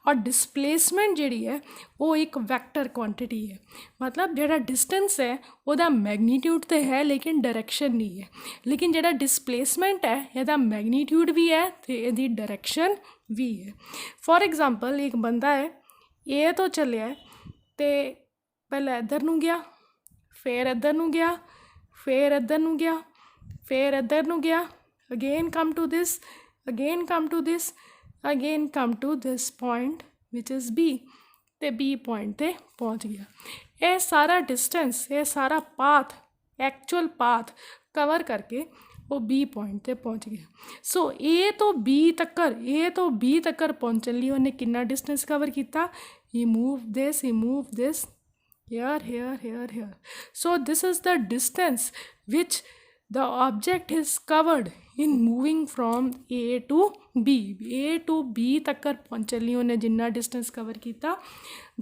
Speaker 1: और डिसप्लेसमेंट जी है वो एक वैक्टर क्वांटिटी है. मतलब जोड़ा डिस्टेंस है वह मैगनीट्यूड तो है लेकिन डायरेक्शन नहीं है. लेकिन जोड़ा डिसप्लेसमेंट है यदा मैगनीट्यूड भी है तो यदी डायरेक्शन भी है. फॉर एग्जांपल एक बंदा है ए तो चलिया तो पहले इधर नूं गया फिर इधर नूं गया फिर इधर नूं गया फिर इधर नूं गया again come to this again come to this again come to this point which is B ਤੇ B point ਤੇ ਪਹੁੰਚ ਗਿਆ. ਇਹ ਸਾਰਾ ਡਿਸਟੈਂਸ ਇਹ ਸਾਰਾ ਪਾਥ ਐਕਚੁਅਲ ਪਾਥ ਕਵਰ ਕਰਕੇ ਉਹ B point ਤੇ ਪਹੁੰਚ ਗਿਆ. ਸੋ A ਤੋਂ B ਤੱਕਰ ਪਹੁੰਚਣ ਲਈ ਉਹਨੇ ਕਿੰਨਾ ਡਿਸਟੈਂਸ ਕਵਰ ਕੀਤਾ. he moved this here. So this is the distance which the object is covered in moving from A to B. A to B तक्कर पहुँचने लिए उन्हें जिन्ना distance cover किया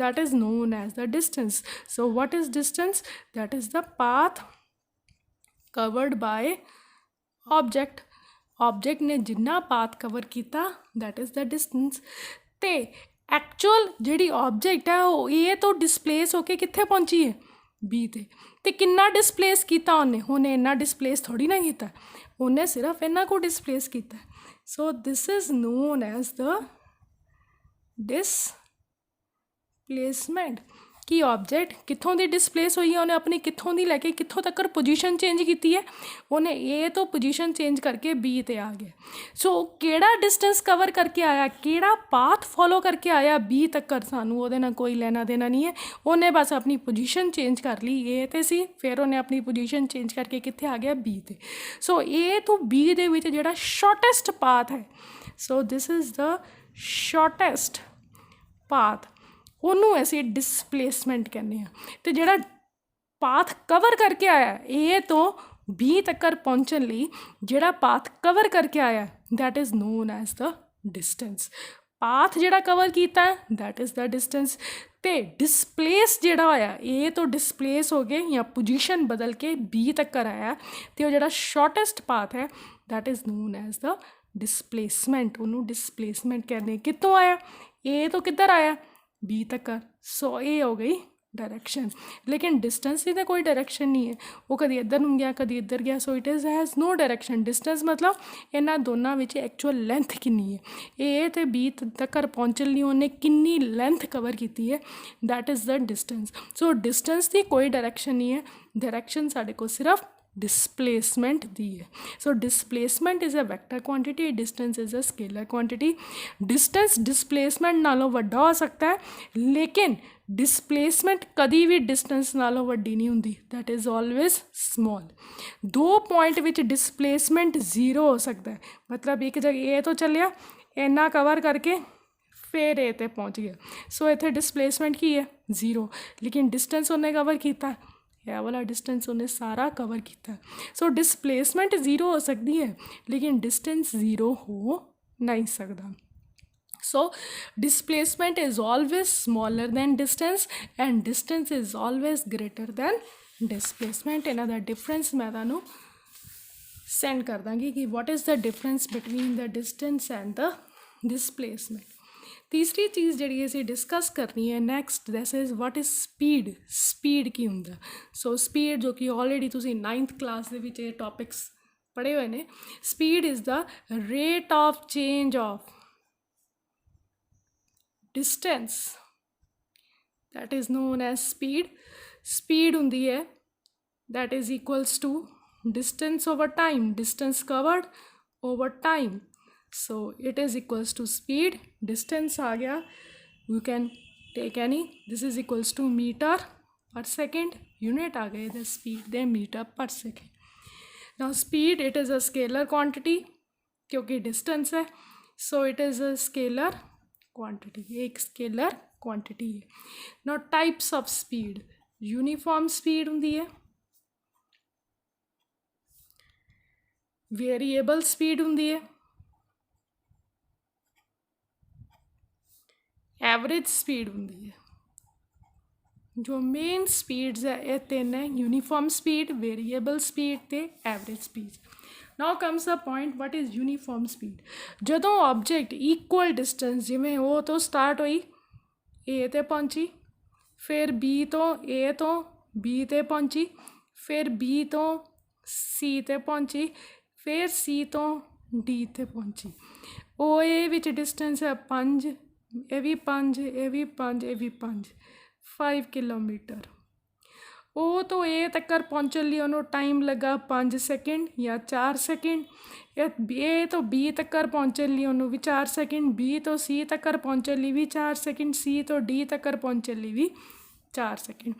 Speaker 1: that is known as the distance. So what is distance? That is the path covered by object. Object ने जिन्ना path cover किया that is the distance. ते actual G object है वो A तो डिसप्लेस होके कित्थे पहुँची है B ते किन्ना डिसप्लेस किया उन्हें इन्ना डिसप्लेस थोड़ी ना किया उन्हें सिर्फ इन्ना को डिसप्लेस किया. So this is known as the displacement कि ऑब्जेक्ट कितों की डिसप्लेस हुई है उन्हें अपनी कितों की लैके कितों तक पोजीशन चेंज की है उन्हें ए तो पोजीशन चेंज करके बी ते आ गया. सो केड़ा डिस्टेंस कवर करके आया केड़ा पाथ फॉलो करके आया बी तक सानू ਉਹਦੇ ਨਾਲ कोई लेना देना नहीं है. उन्हें बस अपनी पोजीशन चेंज कर ली ए ते सी फिर उन्हें अपनी पोजीशन चेंज करके कित्थे आ गया बी ते. सो ए तो बी दे विच जिहड़ा शॉर्टेस्ट पाथ है सो this is the shortest path ਉਹਨੂੰ ਅਸੀਂ डिसप्लेसमेंट ਕਹਿੰਦੇ ਹਾਂ. ਤੇ ਜਿਹੜਾ ਪਾਥ ਕਵਰ ਕਰਕੇ ਆਇਆ A ਤੋਂ B ਤੱਕ ਪਹੁੰਚਣ ਲਈ ਜਿਹੜਾ ਪਾਥ ਕਵਰ ਕਰਕੇ ਆਇਆ that is known as the distance. Path ਜਿਹੜਾ ਕਵਰ ਕੀਤਾ that is the distance. ਤੇ ਡਿਸਪਲੇਸ ਜਿਹੜਾ ਹੋਇਆ A ਤੋਂ ਡਿਸਪਲੇਸ ਹੋ ਕੇ ਜਾਂ ਪੋਜੀਸ਼ਨ ਬਦਲ ਕੇ B ਤੱਕ ਆਇਆ ਤੇ ਉਹ ਜਿਹੜਾ ਸ਼ਾਰਟੈਸਟ ਪਾਥ ਹੈ that is known as the displacement. ਉਹਨੂੰ डिसप्लेसमेंट ਕਹਿੰਦੇ. ਕਿੱਥੋਂ ਆਇਆ A ਤੋਂ ਕਿੱਧਰ ਆਇਆ B तक. सो ये हो गई डायरेक्शन. लेकिन डिस्टेंस की तो कोई डायरेक्शन नहीं है वो कभी इधर नूं गया कभी इधर गया. So it is has no direction. Distance मतलब इन्हां दोनों विच एक्चुअल लेंथ कितनी है ए तो B तक पहुँचने लिए उन्हें कितनी लेंथ कवर की है that is the distance. So distance की कोई डायरेक्शन नहीं है. डायरेक्शन साढ़े को सिर्फ डिसप्लेसमेंट दी है. So displacement is a vector quantity distance is a scalar quantity. Distance displacement नालों वड्डा हो सकता है लेकिन डिसप्लेसमेंट कभी भी डिस्टेंस नालों वड्डी नहीं होंदी. That is always small. दो पॉइंट विच डिसप्लेसमेंट जीरो हो सकता है. मतलब एक जगह ए तो चलिया इन्ना कवर करके फिर ए ते पहुँच गया. सो इत्थे डिसप्लेसमेंट की है जीरो लेकिन डिस्टेंस उन्हें कवर किया यह वाला डिस्टेंस उन्हें सारा कवर किया. सो डिसप्लेसमेंट ज़ीरो हो सकती है लेकिन डिस्टेंस ज़ीरो हो नहीं सकता. So displacement is always smaller than distance and distance is always greater than displacement. इन्हां दा डिफरेंस मैं तुहानूं सेंड कर दांगी कि what is the difference between the distance and the displacement. तीसरी चीज़ जी असी डिस्कस करनी है next this is what is speed. Speed की होंगे. सो स्पीड जो कि ऑलरेडी तुसी 9th क्लास के टॉपिक्स पढ़े हुए हैं. Speed is the rate of change of distance that is known as speed. Speed होंगी है that is equals to distance over time. Distance covered over time. So it is equals to speed. Distance आ गया you can take any. This is equals to meter per second. Unit आ गए the speed they meter per second. Now speed it is a scalar quantity क्योंकि distance है. So it is a scalar quantity. एक scalar quantity है. Now types of speed. Uniform speed होंगी है. Variable speed होंगी है. Average speed होंगी है. जो मेन स्पीड्स है ये तीन है, यूनीफॉर्म स्पीड, वेरीएबल स्पीड ते average speed. Now comes a point what is uniform speed. जदों ऑब्जेक्ट इक्वल डिस्टेंस जिमें ओ तो स्टार्ट हुई ए ते पहुंची, फिर बी तो ए तो बी ते पहुंची, फिर बी तो सी ते पहुंची, फिर सी तो डी ते पहुंची। ओ ए विच डिस्टेंस है 5, ये भी 5, ये भी 5, ये भी 5 किलोमीटर। ओ तो ए तक्कर पहुँचने लिए उन्होंने टाइम लगा 5 सेकेंड या 4 सेकेंड। ए तो बी तक्कर पहुँचने लिए उन्होंने भी 4 सेकेंड, बी तो सी तक्कर पहुँचने लिए भी 4 सेकेंड, सी तो डी तक्कर पहुँचने लिए भी 4 सेकेंड।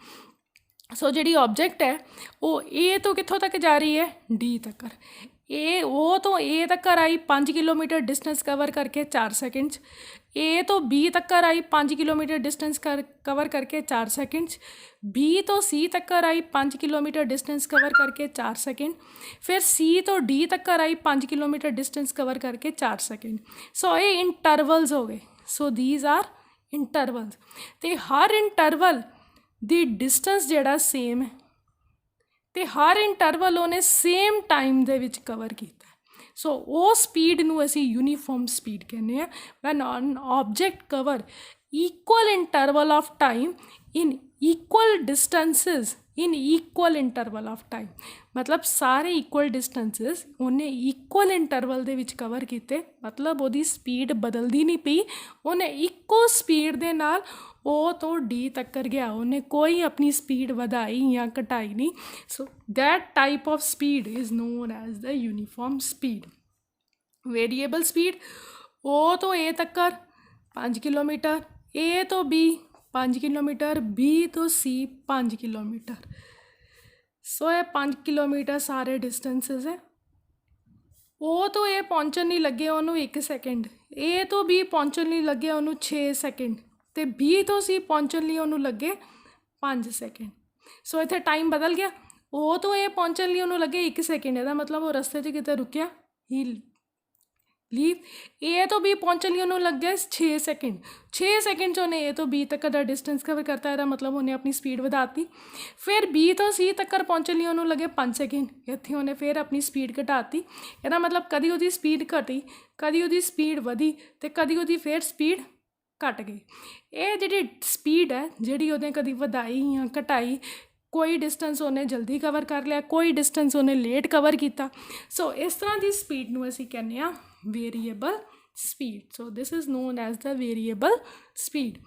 Speaker 1: सो जी ऑब्जेक्ट है वो ए तो कितों तक जा रही है, डी तक्कर। ए ओ तो ए तक्कर आई 5 किलोमीटर डिस्टेंस कवर करके 4 सेकेंड्स। ए तो बी तक्कर आई 5 किलोमीटर डिस्टेंस कवर करके 4 सेकेंड्स। बी तो सी तक्कर आई 5 किलोमीटर डिस्टेंस कवर करके 4 सेकेंड। फिर सी तो डी तक्कर आई 5 किलोमीटर डिस्टेंस कवर करके 4 सेकेंड। सो ये इंटरवल्स हो गए। So these are intervals. तो हर इंटरवल ਦੀ ਡਿਸਟੈਂਸ ਜਿਹੜਾ ਸੇਮ ਹੈ ਅਤੇ ਹਰ ਇੰਟਰਵਲ ਉਹਨੇ ਸੇਮ ਟਾਈਮ ਦੇ ਵਿੱਚ ਕਵਰ ਕੀਤਾ। ਸੋ ਉਹ ਸਪੀਡ ਨੂੰ ਅਸੀਂ ਯੂਨੀਫਾਰਮ ਸਪੀਡ ਕਹਿੰਦੇ ਹਾਂ when an object cover equal interval of time in equal distances in equal interval of time। मतलब सारे equal distances उन्हें equal interval ਦੇ ਵਿੱਚ ਕਵਰ ਕੀਤੇ, मतलब ਉਹਦੀ ਸਪੀਡ ਬਦਲਦੀ ਨਹੀਂ ਪਈ, ਉਹਨੇ ਇੱਕੋ ਸਪੀਡ ਦੇ ਨਾਲ O ਤੋਂ D ਤੱਕਰ ਗਿਆ, ਉਹਨੇ ਕੋਈ ਆਪਣੀ ਸਪੀਡ ਵਧਾਈ ਜਾਂ ਘਟਾਈ ਨਹੀਂ। ਸੋ that type of speed is known as the uniform speed। Variable speed O ਤੋਂ A ਤੱਕਰ 5 किलोमीटर, A ਤੋਂ B 5 किलोमीटर, B ਤੋਂ C 5 किलोमीटर। सो ये 5 किलोमीटर सारे डिस्टेंसेस है। O ਤੋਂ A ਪਹੁੰਚਣ ਲਈ ਲੱਗੇ ਉਹਨੂੰ 1 ਸੈਕਿੰਡ, A ਤੋਂ B ਪਹੁੰਚਣ ਲਈ ਲੱਗੇ ਉਹਨੂੰ 6 ਸੈਕਿੰਡ, ਅਤੇ B ਤੋਂ C ਪਹੁੰਚਣ ਲਈ ਉਹਨੂੰ ਲੱਗੇ 5 ਸੈਕਿੰਡ। ਸੋ ਇੱਥੇ ਟਾਈਮ ਬਦਲ ਗਿਆ। O ਤੋਂ A ਪਹੁੰਚਣ ਲਈ ਉਹਨੂੰ ਲੱਗੇ 1 ਸੈਕਿੰਡ, ਇਹਦਾ ਮਤਲਬ ਉਹ ਰਸਤੇ 'ਚ ਕਿਤੇ ਰੁਕਿਆ ਹੀ ਲੀਵ। A ਤੋਂ B ਪਹੁੰਚਣ ਲਈ ਉਹਨੂੰ ਲੱਗੇ 6 ਸੈਕਿੰਡ। 6 ਸੈਕਿੰਡ 'ਚ ਉਹਨੇ A ਤੋਂ B ਤੱਕ ਦਾ ਡਿਸਟੈਂਸ ਕਵਰ ਕਰਤਾ, ਇਹਦਾ ਮਤਲਬ ਉਹਨੇ ਆਪਣੀ ਸਪੀਡ ਵਧਾਤੀ। ਫਿਰ B ਤੋਂ C ਤੱਕ ਪਹੁੰਚਣ ਲਈ ਉਹਨੂੰ ਲੱਗੇ 5 ਸੈਕਿੰਡ, ਇੱਥੇ ਉਹਨੇ ਫਿਰ ਆਪਣੀ ਸਪੀਡ ਘਟਾਤੀ। ਇਹਦਾ ਮਤਲਬ ਕਦੀ ਉਹਦੀ ਸਪੀਡ ਘਟੀ, ਕਦੀ ਉਹਦੀ ਸਪੀਡ ਵਧੀ, ਅਤੇ ਕਦੀ ਉਹਦੀ ਫਿਰ ਸਪੀਡ ਘੱਟ ਗਈ। ਇਹ ਜਿਹੜੀ ਸਪੀਡ ਹੈ ਜਿਹੜੀ ਉਹਨੇ ਕਦੀ ਵਧਾਈ ਜਾਂ ਘਟਾਈ, ਕੋਈ ਡਿਸਟੈਂਸ ਉਹਨੇ ਜਲਦੀ ਕਵਰ ਕਰ ਲਿਆ, ਕੋਈ ਡਿਸਟੈਂਸ ਉਹਨੇ ਲੇਟ ਕਵਰ ਕੀਤਾ। ਸੋ ਇਸ ਤਰ੍ਹਾਂ ਦੀ ਸਪੀਡ ਨੂੰ ਅਸੀਂ ਕਹਿੰਦੇ ਹਾਂ variable speed. So this is known as the variable speed.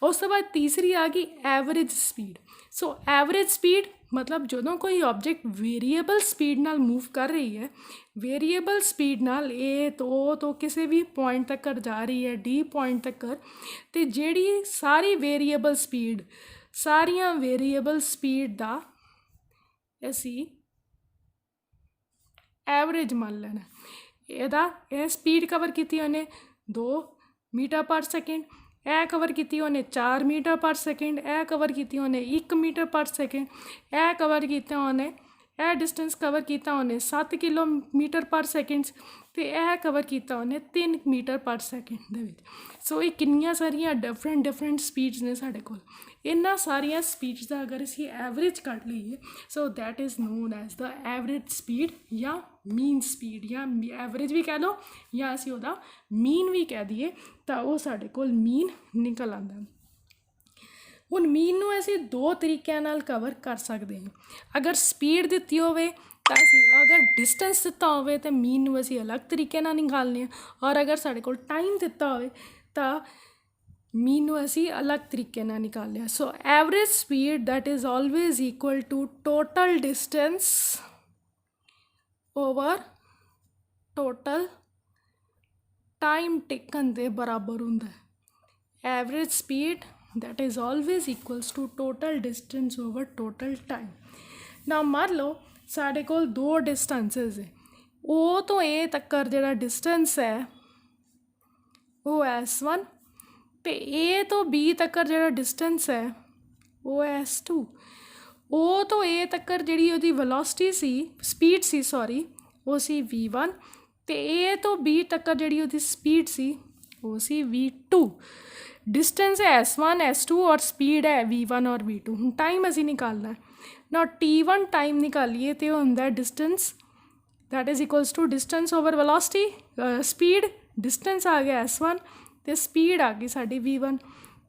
Speaker 1: ਉਸ ਤੋਂ ਬਾਅਦ ਤੀਸਰੀ ਆ ਗਈ ਐਵਰੇਜ ਸਪੀਡ। ਸੋ ਐਵਰੇਜ ਸਪੀਡ ਮਤਲਬ ਜਦੋਂ ਕੋਈ ਆਬਜੈਕਟ ਵੇਰੀਏਬਲ ਸਪੀਡ ਨਾਲ ਮੂਵ ਕਰ ਰਹੀ ਹੈ, ਵੇਰੀਏਬਲ ਸਪੀਡ ਨਾਲ A ਤੋਂ ਕਿਸੇ ਵੀ ਪੁਆਇੰਟ ਤੱਕ ਜਾ ਰਹੀ ਹੈ D ਪੁਆਇੰਟ ਤੱਕ, ਅਤੇ ਜਿਹੜੀ ਸਾਰੀ ਵੇਰੀਏਬਲ ਸਪੀਡ, ਸਾਰੀਆਂ ਵੇਰੀਏਬਲ ਸਪੀਡ ਦਾ ਅਸੀਂ ਐਵਰੇਜ ਮੰਨ ਲੈਣਾ। ਇਹਦਾ ਇਹ ਸਪੀਡ ਕਵਰ ਕੀਤੀ ਉਹਨੇ 2 ਮੀਟਰ ਪਰ ਸੈਕਿੰਡ, ਇਹ ਕਵਰ ਕੀਤੀ ਉਹਨੇ 4 ਮੀਟਰ ਪਰ ਸੈਕਿੰਡ, ਇਹ ਕਵਰ ਕੀਤੀ ਉਹਨੇ 1 ਮੀਟਰ ਪਰ ਸੈਕਿੰਡ, ਇਹ ਕਵਰ ਕੀਤਾ ਉਹਨੇ, ਇਹ ਡਿਸਟੈਂਸ ਕਵਰ ਕੀਤਾ ਉਹਨੇ 7 ਕਿਲੋਮੀਟਰ ਪਰ ਸੈਕਿੰਡ, ਅਤੇ ਇਹ ਕਵਰ ਕੀਤਾ ਉਹਨੇ 3 ਮੀਟਰ ਪਰ ਸੈਕਿੰਡ ਦੇ ਵਿੱਚ। ਸੋ ਇਹ ਕਿੰਨੀਆਂ ਸਾਰੀਆਂ ਡਿਫਰੈਂਟ ਸਪੀਡਸ ਨੇ ਸਾਡੇ ਕੋਲ। ਇਹਨਾਂ ਸਾਰੀਆਂ ਸਪੀਡਸ ਦਾ ਅਗਰ ਅਸੀਂ ਐਵਰੇਜ ਕੱਢ ਲਈਏ, ਸੋ that is known as the average speed ਜਾਂ ਮੀਨ ਸਪੀਡ, ਜਾਂ ਐਵਰੇਜ ਵੀ ਕਹਿ ਲਓ ਜਾਂ ਅਸੀਂ ਉਹਦਾ ਮੀਨ ਵੀ ਕਹਿ ਦਈਏ, ਤਾਂ ਉਹ ਸਾਡੇ ਕੋਲ ਮੀਨ ਨਿਕਲ ਆਉਂਦਾ। ਹੁਣ ਮੀਨ ਨੂੰ ਅਸੀਂ 2 ਤਰੀਕਿਆਂ ਨਾਲ ਕਵਰ ਕਰ ਸਕਦੇ ਹਾਂ। ਅਗਰ ਸਪੀਡ ਦਿੱਤੀ ਹੋਵੇ ਤਾਂ ਅਸੀਂ, ਅਗਰ ਡਿਸਟੈਂਸ ਦਿੱਤਾ ਹੋਵੇ ਤਾਂ ਮੀਨ ਨੂੰ ਅਸੀਂ ਅਲੱਗ ਤਰੀਕੇ ਨਾਲ ਨਿਕਾਲਦੇ ਹਾਂ, ਔਰ ਅਗਰ ਸਾਡੇ ਕੋਲ ਟਾਈਮ ਦਿੱਤਾ ਹੋਵੇ ਤਾਂ ਮੀਨ ਨੂੰ ਅਸੀਂ ਅਲੱਗ ਤਰੀਕੇ ਨਾਲ ਨਿਕਾਲਿਆ। So average speed that is always equal to total distance over total time taken ਦੇ ਬਰਾਬਰ ਹੁੰਦਾ ਹੈ। Average speed that is always equals to total distance over total time। now ਮੰਨ ਲਓ ਸਾਡੇ ਕੋਲ 2 ਡਿਸਟੈਂਸਿਸ ਹੈ। O ਤੋਂ A ਤੱਕਰ ਜਿਹੜਾ ਡਿਸਟੈਂਸ ਹੈ ਉਹ S1, ਅਤੇ A ਤੋਂ B ਤੱਕਰ ਜਿਹੜਾ ਡਿਸਟੈਂਸ ਹੈ ਉਹ S2। O ਤੋਂ A ਤੱਕਰ ਜਿਹੜੀ ਉਹਦੀ ਵੈਲੋਸਿਟੀ ਸੀ, ਸਪੀਡ ਸੀ ਸੌਰੀ, ਉਹ ਸੀ V1, ਅਤੇ A ਤੋਂ B ਤੱਕਰ ਜਿਹੜੀ ਉਹਦੀ ਸਪੀਡ ਸੀ ਉਹ ਸੀ V2। डिस्टेंस है S1 S2 और स्पीड है V1 और V2। ਹੁਣ टाइम ਅਸੀਂ निकालना है ना T1 टाइम निकालिए तो ਹੁੰਦਾ distance that is equals to distance over velocity speed distance आ गया S1 तो स्पीड आ गई साडी V1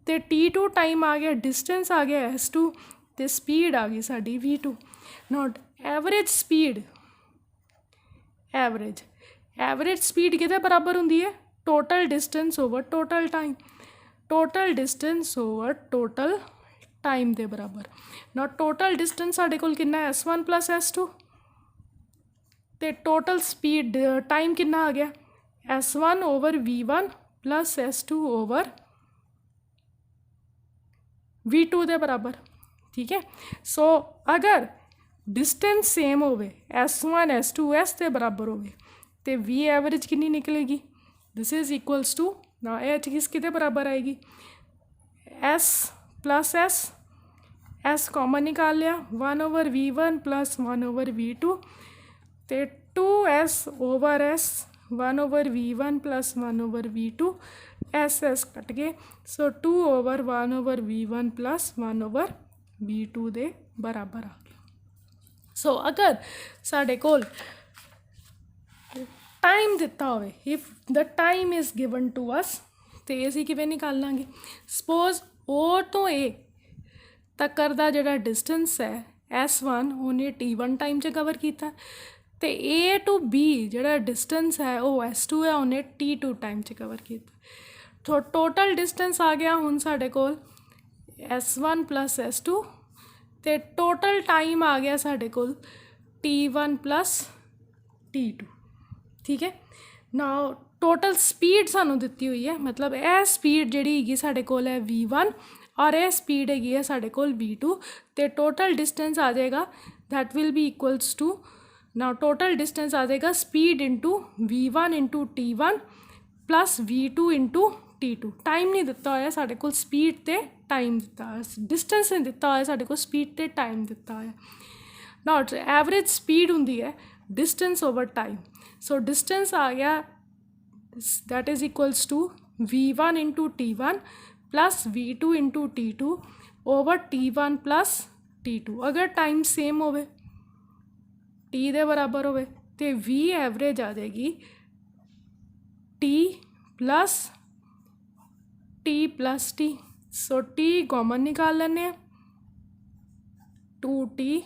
Speaker 1: तो T2 टाइम आ गया डिस्टेंस आ गया S2 तो स्पीड आ गई साडी V2। Not average speed average speed किहदे बराबर हुंदी है total distance over total time total distance over total time के बराबर। ना टोटल डिस्टेंस साढ़े कोल कितना है S1 प्लस S2 तो टोटल स्पीड टाइम कितना आ गया S1 over V1 plus S2 over V2 के बराबर। ठीक है सो अगर डिस्टेंस सेम होवे S1 S2 S के बराबर होवे तो V एवरेज कितनी निकलेगी दिस इज़ इक्वल्स टू ना एच किसके बराबर आएगी S प्लस एस कॉमन निकाल लिया 1 over V1 plus 1 over V2 तो 2S over S 1 over V1 plus 1 over V2 S cut गए सो 2 over 1 over V1 plus 1 over V2 दे बराबर आ गया। सो अगर साढ़े कोल टाइम दिता होवे if the time is given to us तो असीं किवें निकाल लांगे सपोज O तो A तकर दा जिहड़ा डिस्टेंस है S1 उन्हें T1 टाइम च कवर किया तो A टू B जिहड़ा डिस्टेंस है वो S2 है उन्हें T2 टाइम च कवर किया तो टोटल डिस्टेंस आ गया हुण साडे कोल S1 प्लस S2 तो टोटल टाइम आ गया साडे कोल T1 प्लस T2। ठीक है ना टोटल स्पीड सानू दिती हुई है मतलब यह स्पीड जिहड़ी हैगी साडे कोल है V1 और यह स्पीड हैगी है साडे कोल V2 तो टोटल डिस्टेंस आ जाएगा that will be equals to ना टोटल डिस्टेंस आ जाएगा speed into V1 into T1 plus V2 into T2। Time नहीं दिता होया साडे कोल स्पीड ते टाइम दिता होया डिस्टेंस नहीं दिता होया साडे कोल स्पीड ते टाइम दिता होया। नॉट एवरेज स्पीड हुंदी है distance over time so distance आ गया that is equals to V1 into T1 plus V2 into T2 over T1 plus T2। अगर टाइम सेम होवे T दे बराबर होवे तो V एवरेज आ जाएगी T plus T so T common निकाल लेने 2T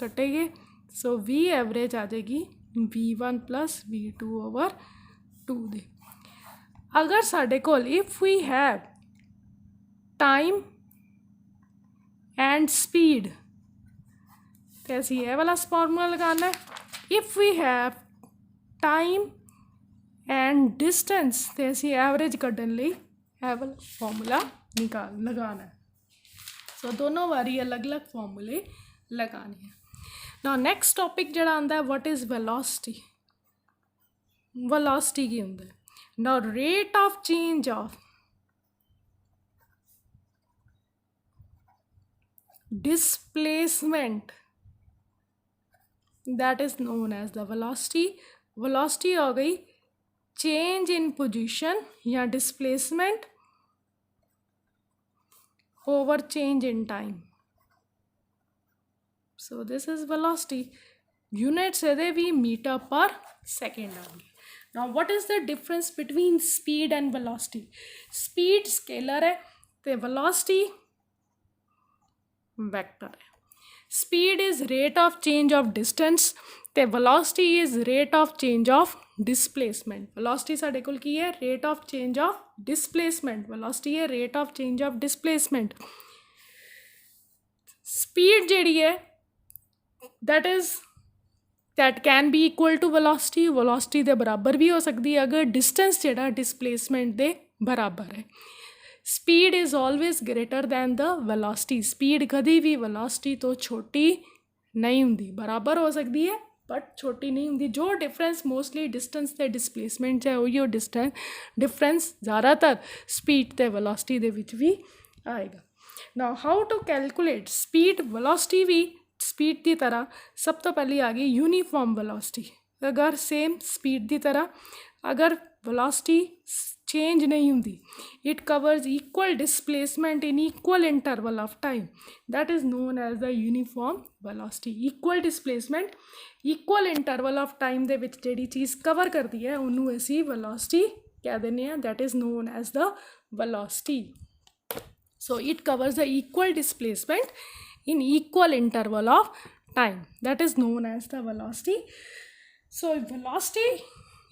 Speaker 1: कटेगे सो V एवरेज आ जाएगी V1 प्लस V2 ओवर 2 दे। अगर साडे कोल if we have time and speed तो असीं ये वाला फॉर्मूला लगाना है if we have time and distance तो असीं एवरेज कड्ढन लई ये वाला फॉर्मूला लगाना है। सो दोनों वारी अलग अलग फॉर्मूले लगाने हैं। ना नैक्सट टॉपिक जिहड़ा आंदा है व्हाट इज़ वेलोसिटी वेलोसिटी की होंदा है ना rate of change of displacement that is known as the velocity. Velocity हो गई चेंज इन पोजीशन या displacement over change in time so this is velocity units ਇਹਦੇ भी मीटर पर सेकेंड आ गई। Now what is the difference between speed and velocity speed scalar है तो वेलोसिटी वेक्टर है। Speed is rate of change of distance तो velocity is rate of change of displacement. Velocity साडे कोल की है rate of change of displacement velocity है rate of change of displacement. Speed जिहड़ी है that can be equal to velocity दे बराबर भी हो सकती है अगर डिस्टेंस जिहड़ा डिस्प्लेसमेंट दे बराबर है। Speed is always greater then the velocity speed कभी भी वेलोसिटी तो छोटी नहीं होंगी बराबर हो सकती है बट छोटी नहीं होंगी। जो डिफरेंस मोस्टली डिस्टेंस ते डिस्प्लेसमेंट है उही डिफरेंस ज़्यादातर स्पीड ते वेलोसिटी दे विच भी आएगा। Now how to calculate speed velocity भी स्पीड की तरह सब तो पहले आ गई यूनीफॉर्म वेलोसिटी। अगर सेम स्पीड की तरह अगर वेलोसिटी चेंज नहीं होंदी. It covers equal displacement in equal interval of time. That is known as the uniform velocity. Equal displacement equal interval of time ਦੇ ਵਿੱਚ ਜਿਹੜੀ ਚੀਜ਼ ਕਵਰ ਕਰਦੀ ਹੈ ਉਹਨੂੰ ਅਸੀਂ velocity ਕਹਿ ਦਿੰਦੇ ਹਾਂ. That is known as the velocity. So it covers the equal displacement in equal interval of time. That is known as the velocity. So velocity,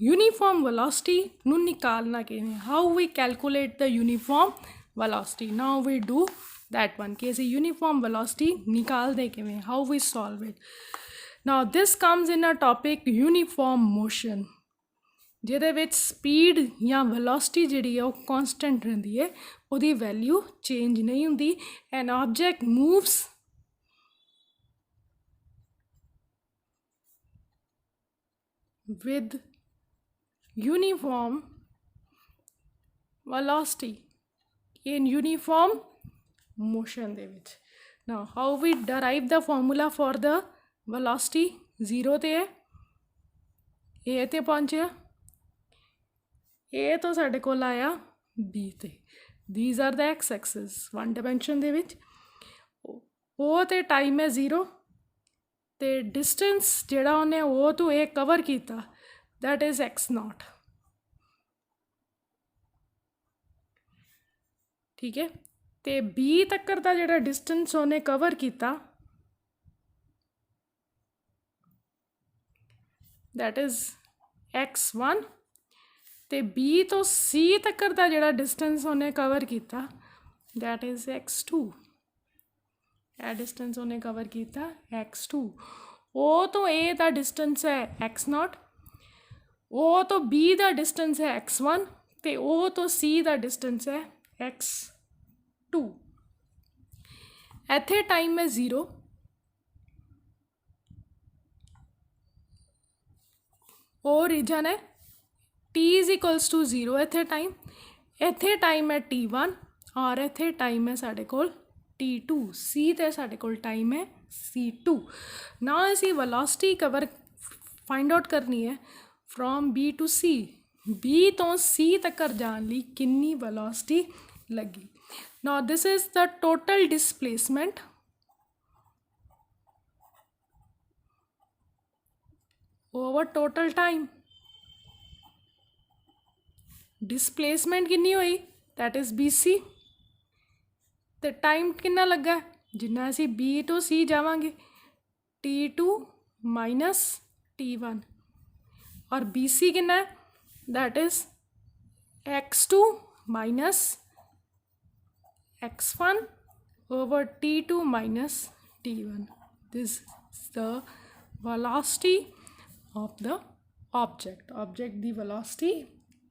Speaker 1: uniform velocity ਨੂੰ ਨਿਕਾਲਣਾ ਕਿਵੇਂ, how we calculate the uniform velocity. Now we do that one ਕਿ ਅਸੀਂ uniform velocity ਨਿਕਾਲਦੇ ਕਿਵੇਂ, how we solve it. Now this comes in a topic uniform motion, ਜਿਹਦੇ ਵਿੱਚ speed ਜਾਂ velocity ਜਿਹੜੀ ਹੈ ਉਹ constant ਰਹਿੰਦੀ ਹੈ, ਉਹਦੀ value change ਨਹੀਂ ਹੁੰਦੀ. An object moves with uniform velocity in uniform motion ਦੇ ਵਿੱਚ. Now how we derive the formula for the velocity? 0 ਤੇ ਹੈ, A ਤੇ ਪਹੁੰਚਿਆ, A ਤੋਂ ਸਾਡੇ ਕੋਲ ਆਇਆ B ਤੇ. These are the x axis one dimension ਦੇ ਵਿੱਚ. O ਤੇ ਟਾਈਮ ਹੈ 0 ਤੇ ਡਿਸਟੈਂਸ ਜਿਹੜਾ ਉਹਨੇ O ਤੋਂ A ਕਵਰ ਕੀਤਾ that is x0. ਠੀਕ ਹੈ, ਤੇ B ਤੱਕ ਦਾ ਜਿਹੜਾ ਡਿਸਟੈਂਸ ਉਹਨੇ ਕਵਰ ਕੀਤਾ that is x1 ਤੇ B ਤੋਂ C ਤੱਕ ਦਾ ਜਿਹੜਾ ਡਿਸਟੈਂਸ ਉਹਨੇ ਕਵਰ ਕੀਤਾ that is x2. ਇਹ ਡਿਸਟੈਂਸ ਉਹਨੇ ਕਵਰ ਕੀਤਾ x2. O ਤੋਂ A ਦਾ ਡਿਸਟੈਂਸ ਹੈ x0, O ਤੋਂ B ਦਾ ਡਿਸਟੈਂਸ ਹੈ x1 ਤੇ O ਤੋਂ C ਦਾ ਡਿਸਟੈਂਸ ਹੈ x2. ਇੱਥੇ ਟਾਈਮ ਹੈ 0, ਉਹ ਰੀਜਨ ਹੈ t is equals to 0. ਇੱਥੇ ਟਾਈਮ ਹੈ t1 ਔਰ ਇੱਥੇ ਟਾਈਮ ਹੈ ਸਾਡੇ ਕੋਲ t2. C ਤੇ ਸਾਡੇ ਕੋਲ ਟਾਈਮ ਹੈ c2. ਨਾ ਅਸੀਂ velocity ਕਵਰ ਫਾਈਂਡ ਆਊਟ ਕਰਨੀ ਹੈ from B to C. B ਤੋਂ C ਤੱਕ ਜਾਣ ਲਈ ਕਿੰਨੀ velocity ਲੱਗੀ. Now this is the total displacement over total time. Displacement ਕਿੰਨੀ ਹੋਈ that is BC ਤੇ ਟਾਈਮ ਕਿੰਨਾ ਲੱਗਾ ਜਿੰਨਾ ਅਸੀਂ B ਤੋਂ C ਜਾਵਾਂਗੇ T2 minus T1 ਔਰ BC ਕਿੰਨਾ ਹੈ that is x2 minus x1 over T2 minus T1. This is the velocity of the object the velocity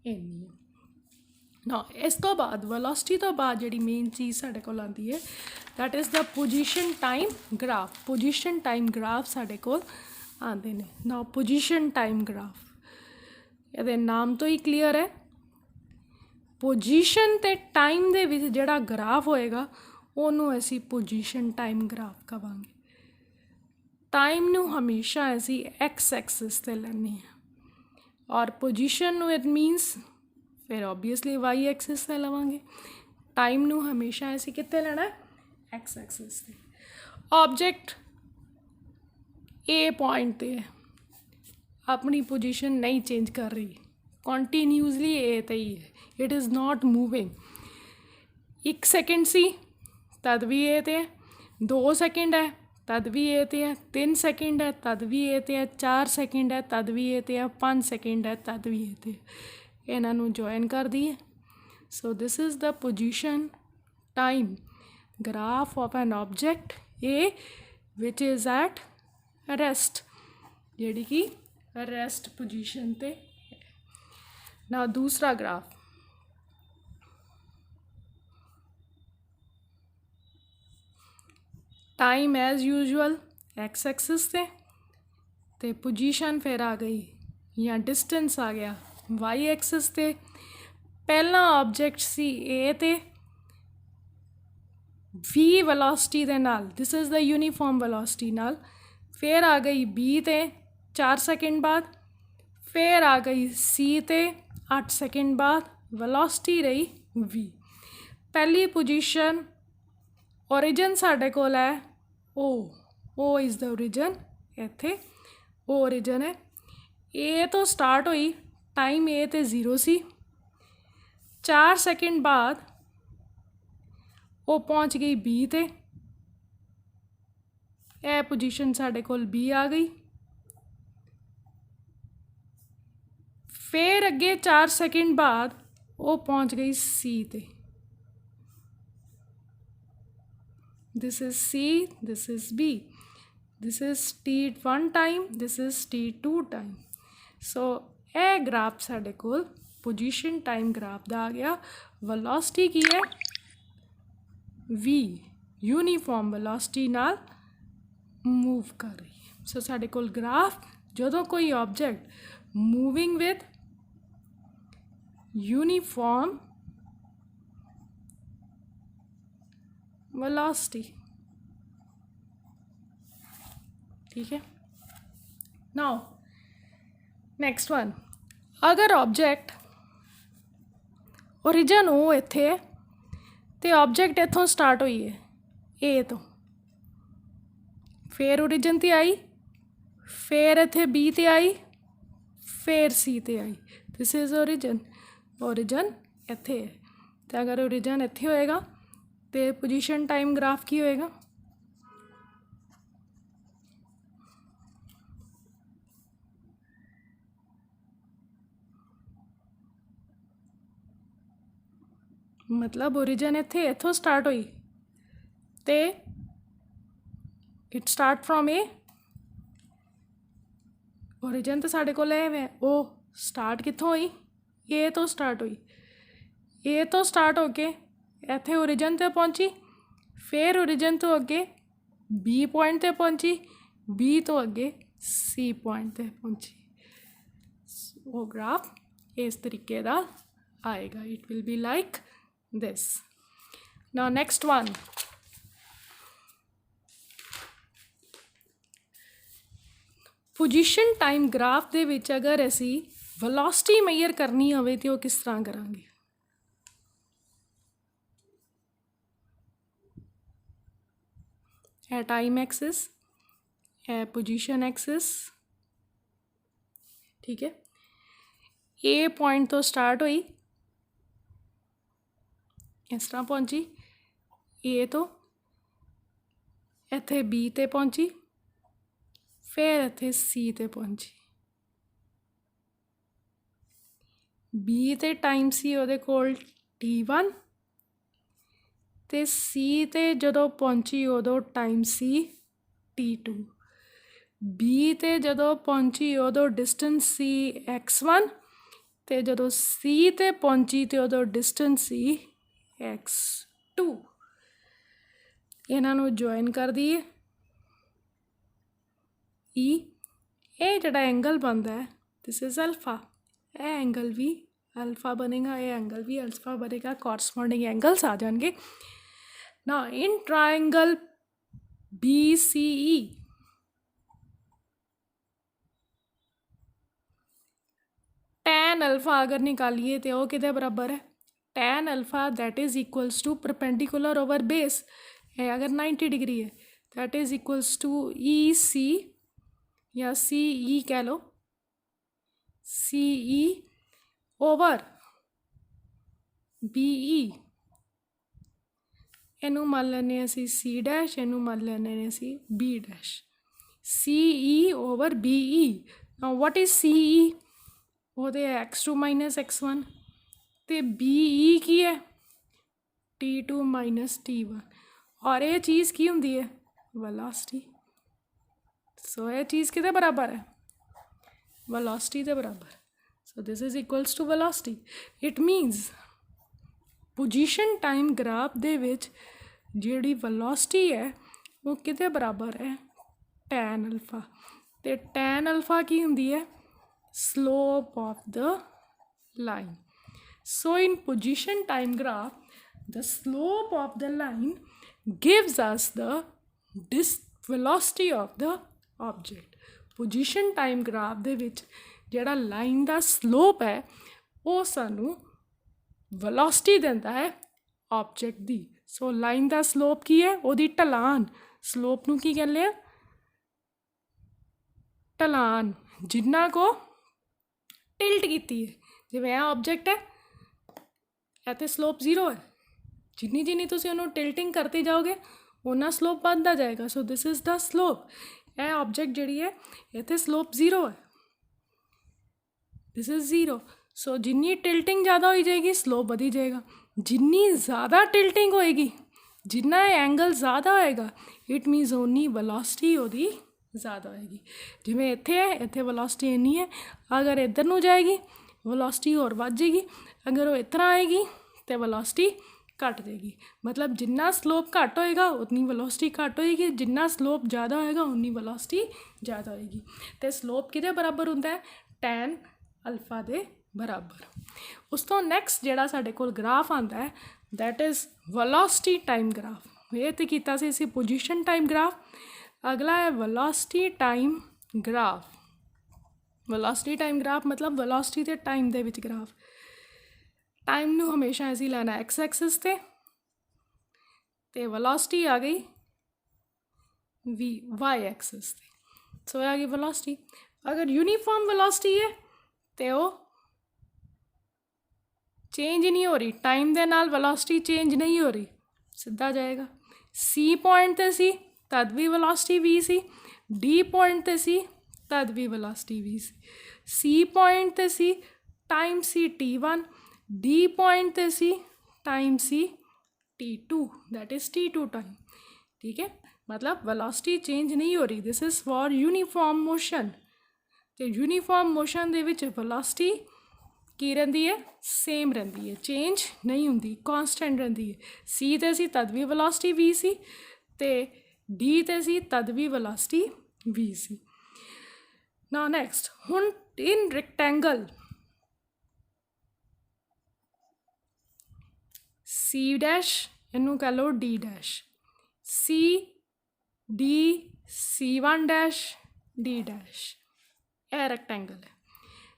Speaker 1: ਇੰਨੀ ਹੈ. ਨਾ ਇਸ ਤੋਂ ਬਾਅਦ velocity ਤੋਂ ਬਾਅਦ ਜਿਹੜੀ ਮੇਨ ਚੀਜ਼ ਸਾਡੇ ਕੋਲ ਆਉਂਦੀ ਹੈ that is the position time graph. position time graph ਸਾਡੇ ਕੋਲ ਆਉਂਦੇ ਨੇ. now position time graph ਇਹਦੇ ਨਾਮ ਤੋਂ ਹੀ ਕਲੀਅਰ ਹੈ, ਪੋਜੀਸ਼ਨ ਤੇ ਟਾਈਮ ਦੇ ਵਿੱਚ ਜਿਹੜਾ ਗ੍ਰਾਫ ਹੋਏਗਾ ਉਹਨੂੰ ਅਸੀਂ ਪੋਜੀਸ਼ਨ ਟਾਈਮ ਗ੍ਰਾਫ ਕਹਾਂਗੇ. ਟਾਈਮ ਨੂੰ ਹਮੇਸ਼ਾ ਅਸੀਂ ਐਕਸ ਐਕਸਿਸ 'ਤੇ ਲੈਂਦੇ ਹਾਂ ਔਰ ਪੋਜੀਸ਼ਨ ਨੂੰ ਇਟ ਮੀਨਸ ਫਿਰ ਓਬਵੀਅਸਲੀ ਵਾਈ ਐਕਸਿਸ 'ਤੇ ਲਵਾਂਗੇ. ਟਾਈਮ ਨੂੰ ਹਮੇਸ਼ਾ ਅਸੀਂ ਕਿੱਥੇ ਲੈਣਾ ਐਕਸ ਐਕਸਿਸ 'ਤੇ. ਆਬਜੈਕਟ A ਪੁਆਇੰਟ 'ਤੇ ਹੈ, ਆਪਣੀ ਪੋਜੀਸ਼ਨ ਨਹੀਂ ਚੇਂਜ ਕਰ ਰਹੀ, ਕੰਟੀਨਿਊਸਲੀ A 'ਤੇ ਹੀ ਹੈ, it is not moving. 1 second ਸੀ ਤਦ ਵੀ A 'ਤੇ ਹੈ, 2 ਸੈਕਿੰਡ ਹੈ ਤਦ ਵੀ A 'ਤੇ ਹੈ, 3 ਸੈਕਿੰਡ ਹੈ ਤਦ ਵੀ A 'ਤੇ ਹੈ, 4 ਸੈਕਿੰਡ ਹੈ ਤਦ ਵੀ A 'ਤੇ ਹੈ, 5 ਸੈਕਿੰਡ ਹੈ ਤਦ ਵੀ A 'ਤੇ ਹੈ. ਇਹਨਾਂ ਨੂੰ ਜੁਆਇਨ ਕਰ ਦਈਏ. So this is the position time graph of an object A which is at rest, ਜਿਹੜੀ ਕਿ ਰੈਸਟ ਪੋਜੀਸ਼ਨ 'ਤੇ ਹੈ. ਨਾ ਦੂਸਰਾ graph time as usual X axis ते पोजीशन फिर आ गई या डिस्टेंस आ गया वाई एक्सिस ते. पहला ऑब्जेक्ट सी ए ते वी वेलोसिटी दे नाल, this is the uniform velocity नाल. फिर आ गई बी ते 4 सेकंड बाद, फिर आ गई सी ते 8 सेकंड बाद ਵੈਲੋਸਿਟੀ ਰਹੀ v। ਪਹਿਲੀ ਪੋਜੀਸ਼ਨ ਓਰੀਜਨ ਸਾਡੇ ਕੋਲ ਹੈ o ਇਜ਼ ਦਾ ਓਰੀਜਨ, ਇੱਥੇ o ਓਰੀਜਨ ਹੈ। a ਤੋਂ ਸਟਾਰਟ ਹੋਈ, ਟਾਈਮ a 'ਤੇ 0 ਸੀ। 4 ਸੈਕਿੰਡ ਬਾਅਦ ਉਹ ਪਹੁੰਚ ਗਈ b 'ਤੇ, ਇਹ ਪੋਜੀਸ਼ਨ ਸਾਡੇ ਕੋਲ b ਆ ਗਈ। ਫਿਰ ਅੱਗੇ 4 ਸੈਕਿੰਡ ਬਾਅਦ ਉਹ ਪਹੁੰਚ ਗਈ c 'ਤੇ। This is c, this is b, this is t1 time, this is t2 time. So ਇਹ ਗ੍ਰਾਫ ਸਾਡੇ ਕੋਲ ਪੋਜੀਸ਼ਨ ਟਾਈਮ ਗ੍ਰਾਫ ਦਾ ਆ ਗਿਆ। ਵੈਲੋਸਿਟੀ ਕੀ ਹੈ v, ਯੂਨੀਫਾਰਮ ਵੈਲੋਸਿਟੀ ਨਾਲ ਮੂਵ ਕਰ ਰਹੀ ਹੈ। ਸੋ ਸਾਡੇ ਕੋਲ ਗ੍ਰਾਫ, ਜਦੋਂ ਕੋਈ object moving with uniform velocity, ठीक है। नाउ नेक्स्ट वन, अगर ऑब्जेक्ट ओरिजिन हो इत्थे ते ऑब्जेक्ट इत्थों स्टार्ट हुई है ए तो, फिर ओरिजिन ते आई, फिर इत्थे बी ते आई, फिर सी ते आई। दिस इज ओरिजिन, ओरिजिन इत्थे है। तो अगर ओरिजिन इत्थे होएगा तो पोजीशन टाइम ग्राफ की होएगा, मतलब ओरिजिन इत्थे इत्थों स्टार्ट हुई तो it start from A. Origin तो साढ़े को है वो स्टार्ट कित्थों हुई, ए तो स्टार्ट हुई, ए तो स्टार्ट होके इत्थे ओरिजिन ते पहुंची, फिर ओरिजिन तो अगे बी पॉइंट ते पहुंची, बी तो अगे सी पॉइंट ते पहुंची। वो ग्राफ इस तरीके का आएगा, it will be like this. Now next one, position time graph दे विच अगर असी वेलोसिटी मेजर करनी होवे तो किस तरह करांगे। है टाइम एक्सिस, है पोजीशन एक्सिस, ठीक है। ए पॉइंट तो स्टार्ट हुई, इस तरह पहुंची ए तो, इत्थे बी ते पहुंची, फिर इत्थे सी ते पहुंची। बी ते टाइम सी उहदे कोल t1 ते सी ते जदों पहुंची उदों टाइम सी t2। बी ते जदों पहुंची उदों डिस्टेंस सी x1 ते जदों सी ते पहुंची ते उदों डिस्टेंस सी x2। इन्हां नूं ज्वाइन कर दईए ई, ये जिहड़ा एंगल बनता है दिस इज अल्फा, ये एंगल भी अल्फा बनेगा, ये एंगल भी अल्फा बनेगा, कॉरस्पॉन्डिंग एंगल्स आ जाएंगे ना। In triangle BCE tan alpha अगर निकालिए तो वो किधे बराबर है, tan alpha that is equals to perpendicular over base है, अगर 90 डिग्री है that is equals to EC या CE कह लो, CE ओवर BE। इनू मान लेने असी C डैश, इनू मान लेने असी B dash. CE over BE। Now what is CE, वो तो है x2 माइनस x1, तो BE की है t2 माइनस t1, और ये चीज़ की होंगी है वेलोसिटी। सो ये चीज़ कितने बराबर है, वेलोसिटी के बराबर। So this is equals to velocity. It means position time graph दे विच जिहड़ी वेलोसिटी है वो कितने बराबर है, tan अल्फा। तो tan अल्फा की होंगी है slope of the line. So in position time graph, the slope of the line gives us the velocity of the object. Position time graph ਦੇ ਵਿੱਚ ਜਿਹੜਾ ਲਾਈਨ ਦਾ ਸਲੋਪ ਹੈ ਉਹ ਸਾਨੂੰ ਵੈਲੋਸਿਟੀ ਦਿੰਦਾ ਹੈ ਆਬਜੈਕਟ ਦੀ। ਸੋ ਲਾਈਨ ਦਾ ਸਲੋਪ ਕੀ ਹੈ? ਉਹਦੀ ਢਲਾਨ। ਸਲੋਪ ਨੂੰ ਕੀ ਕਹਿੰਦੇ ਆ? ਢਲਾਨ। ਜਿੰਨਾ ਕੋ ਟਿਲਟ ਕੀਤੀ ਹੈ, ਜਿਵੇਂ ਇਹ ਆਬਜੈਕਟ ਹੈ, ਇਹ ਤਾਂ ਸਲੋਪ 0 ਹੈ। ਜਿੰਨੀ ਜਿੰਨੀ ਤੁਸੀਂ ਉਹਨੂੰ ਟਿਲਟਿੰਗ ਕਰਤੇ ਜਾਓਗੇ ਉਹਨਾਂ ਸਲੋਪ ਵੱਧਦਾ ਜਾਏਗਾ। ਸੋ ਦਿਸ ਇਜ਼ ਦਾ ਸਲੋਪ। ਇਹ ਆਬਜੈਕਟ ਜਿਹੜੀ ਹੈ ਇੱਥੇ ਸਲੋਪ 0 ਹੈ, ਦਿਸ ਇਜ਼ 0। ਸੋ ਜਿੰਨੀ ਟਿਲਟਿੰਗ ਜ਼ਿਆਦਾ ਹੋਈ ਜਾਏਗੀ ਸਲੋਪ ਵਧੀ ਜਾਏਗਾ। ਜਿੰਨੀ ਜ਼ਿਆਦਾ ਟਿਲਟਿੰਗ ਹੋਏਗੀ, ਜਿੰਨਾ ਐਂਗਲ ਜ਼ਿਆਦਾ ਹੋਏਗਾ, ਇਟ ਮੀਨਸ ਓਨੀ ਵੈਲੋਸਿਟੀ ਉਹਦੀ ਜ਼ਿਆਦਾ ਹੋਏਗੀ। ਜਿਵੇਂ ਇੱਥੇ ਹੈ, ਇੱਥੇ ਵੈਲੋਸਿਟੀ ਇੰਨੀ ਹੈ, ਅਗਰ ਇੱਧਰ ਨੂੰ ਜਾਏਗੀ ਵੈਲੋਸਿਟੀ ਹੋਰ ਵੱਧ ਜਾਏਗੀ, ਅਗਰ ਉਹ ਇਸ ਤਰ੍ਹਾਂ ਆਏਗੀ ਤਾਂ ਵੈਲੋਸਿਟੀ ਘੱਟ ਜਾਏਗੀ। ਮਤਲਬ ਜਿੰਨਾ ਸਲੋਪ ਘੱਟ ਹੋਏਗਾ ਉਤਨੀ ਵੈਲੋਸਿਟੀ ਘੱਟ ਹੋਏਗੀ, ਜਿੰਨਾ ਸਲੋਪ ਜ਼ਿਆਦਾ ਹੋਏਗਾ ਉਨੀ ਵੈਲੋਸਿਟੀ ਜ਼ਿਆਦਾ ਹੋਏਗੀ। ਅਤੇ ਸਲੋਪ ਕਿਹਦੇ ਬਰਾਬਰ ਹੁੰਦਾ ਹੈ? ਟੈਨ ਅਲਫਾ ਦੇ ਬਰਾਬਰ। ਉਸ ਤੋਂ ਨੈਕਸਟ ਜਿਹੜਾ ਸਾਡੇ ਕੋਲ ਗ੍ਰਾਫ ਆਉਂਦਾ ਹੈ that is velocity time graph. ਇਹ ਤਾਂ ਕੀਤਾ ਸੀ ਅਸੀਂ ਪੋਜੀਸ਼ਨ ਟਾਈਮ ਗ੍ਰਾਫ। ਅਗਲਾ ਹੈ velocity time graph. Velocity time graph ਮਤਲਬ ਵੈਲੋਸਿਟੀ ਅਤੇ ਟਾਈਮ ਦੇ ਵਿੱਚ ਗ੍ਰਾਫ। ਟਾਈਮ ਨੂੰ ਹਮੇਸ਼ਾ ਅਸੀਂ ਲੈਣਾ ਐਕਸ ਐਕਸਿਸ 'ਤੇ, ਅਤੇ ਵੈਲੋਸਿਟੀ ਆ ਗਈ ਵਾਈ ਐਕਸਿਸ 'ਤੇ। ਸੋ ਇਹ ਆ ਗਈ ਵੈਲੋਸਿਟੀ। ਅਗਰ ਯੂਨੀਫਾਰਮ ਵੈਲੋਸਿਟੀ ਹੈ ਅਤੇ ਉਹ ਚੇਂਜ ਨਹੀਂ ਹੋ ਰਹੀ, ਟਾਈਮ ਦੇ ਨਾਲ ਵੈਲੋਸਿਟੀ ਚੇਂਜ ਨਹੀਂ ਹੋ ਰਹੀ, ਸਿੱਧਾ ਜਾਏਗਾ। ਸੀ ਪੁਆਇੰਟ 'ਤੇ ਸੀ ਤਦ ਵੀ ਵੈਲੋਸਿਟੀ ਵੀ ਸੀ, ਡੀ ਪੁਆਇੰਟ 'ਤੇ ਸੀ ਤਦ ਵੀ ਵੈਲੋਸਿਟੀ ਵੀ ਸੀ। ਸੀ ਪੁਆਇੰਟ 'ਤੇ ਸੀ ਟਾਈਮ ਸੀ T1, ਡੀ ਪੁਆਇੰਟ 'ਤੇ ਸੀ ਟਾਈਮ ਸੀ T2, that is T2 time. ਠੀਕ ਹੈ, ਮਤਲਬ ਵੈਲੋਸਿਟੀ ਚੇਂਜ ਨਹੀਂ ਹੋ ਰਹੀ। This is for uniform motion. ਅਤੇ ਯੂਨੀਫਾਰਮ ਮੋਸ਼ਨ ਦੇ ਵਿੱਚ ਵੈਲੋਸਿਟੀ ਕੀ ਰਹਿੰਦੀ ਹੈ? ਸੇਮ ਰਹਿੰਦੀ ਹੈ, ਚੇਂਜ ਨਹੀਂ ਹੁੰਦੀ, ਕਾਂਸਟੈਂਟ ਰਹਿੰਦੀ ਹੈ। ਸੀ 'ਤੇ ਸੀ ਤਦ ਵੀ ਵੈਲੋਸਿਟੀ ਵੀ ਸੀ, ਅਤੇ ਡੀ 'ਤੇ ਸੀ ਤਦ ਵੀ ਵੈਲੋਸਿਟੀ ਵੀ ਸੀ। ਨਾਓ ਨੈਕਸਟ, ਹੁਣ ਇਨ ਰੈਕਟੈਂਗਲ ਸੀ ਡੈਸ਼, ਇਹਨੂੰ ਕਹਿ ਲਓ D dash, C D C1 dash D dash, ਇਹ ਰੈਕਟੈਂਗਲ ਹੈ।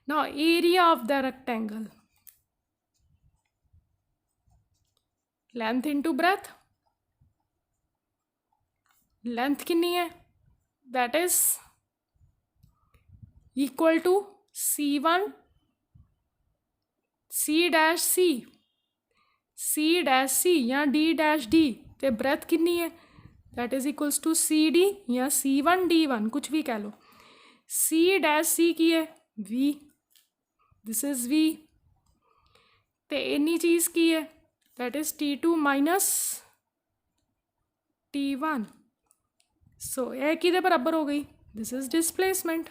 Speaker 1: Now area of the rectangle, length into breadth. Length ਕਿੰਨੀ ਹੈ? That is equal to C1 C dash C dash C ਜਾਂ D dash D, ਅਤੇ breadth ਕਿੰਨੀ ਹੈ? That is equals to CD ਜਾਂ C1 D1, ਕੁਛ ਵੀ ਕਹਿ ਲਓ। C ਡੈਸ਼ C ਕੀ ਹੈ? V, this is V। ਅਤੇ ਇੰਨੀ ਚੀਜ਼ ਕੀ ਹੈ? That is T2 minus T1। ਸੋ ਇਹ ਕਿਹਦੇ ਬਰਾਬਰ ਹੋ ਗਈ? This is displacement.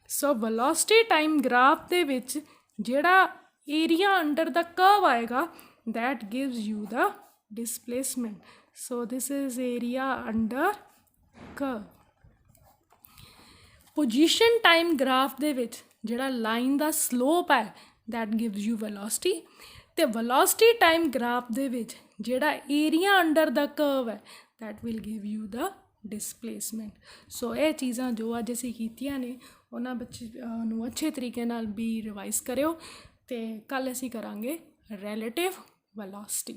Speaker 1: So velocity time graph ਦੇ ਵਿੱਚ ਜਿਹੜਾ ਏਰੀਆ ਅੰਡਰ ਦਾ ਕਰਵ ਆਏਗਾ that gives you the displacement. So this is area under curve. Position time graph ਦੇ ਵਿੱਚ ਜਿਹੜਾ ਲਾਈਨ ਦਾ ਸਲੋਪ ਹੈ that gives you velocity, ਅਤੇ velocity time graph ਦੇ ਵਿੱਚ ਜਿਹੜਾ ਏਰੀਆ ਅੰਡਰ ਦਾ ਕਰਵ ਹੈ that will give you the displacement. ਸੋ ਇਹ ਚੀਜ਼ਾਂ ਜੋ ਅੱਜ ਅਸੀਂ ਕੀਤੀਆਂ ਨੇ ਉਹਨਾਂ ਬੱਚੇ ਨੂੰ ਅੱਛੇ ਤਰੀਕੇ ਨਾਲ ਵੀ ਰਿਵਾਈਜ਼ ਕਰਿਓ, ਅਤੇ ਕੱਲ੍ਹ ਅਸੀਂ ਕਰਾਂਗੇ relative velocity.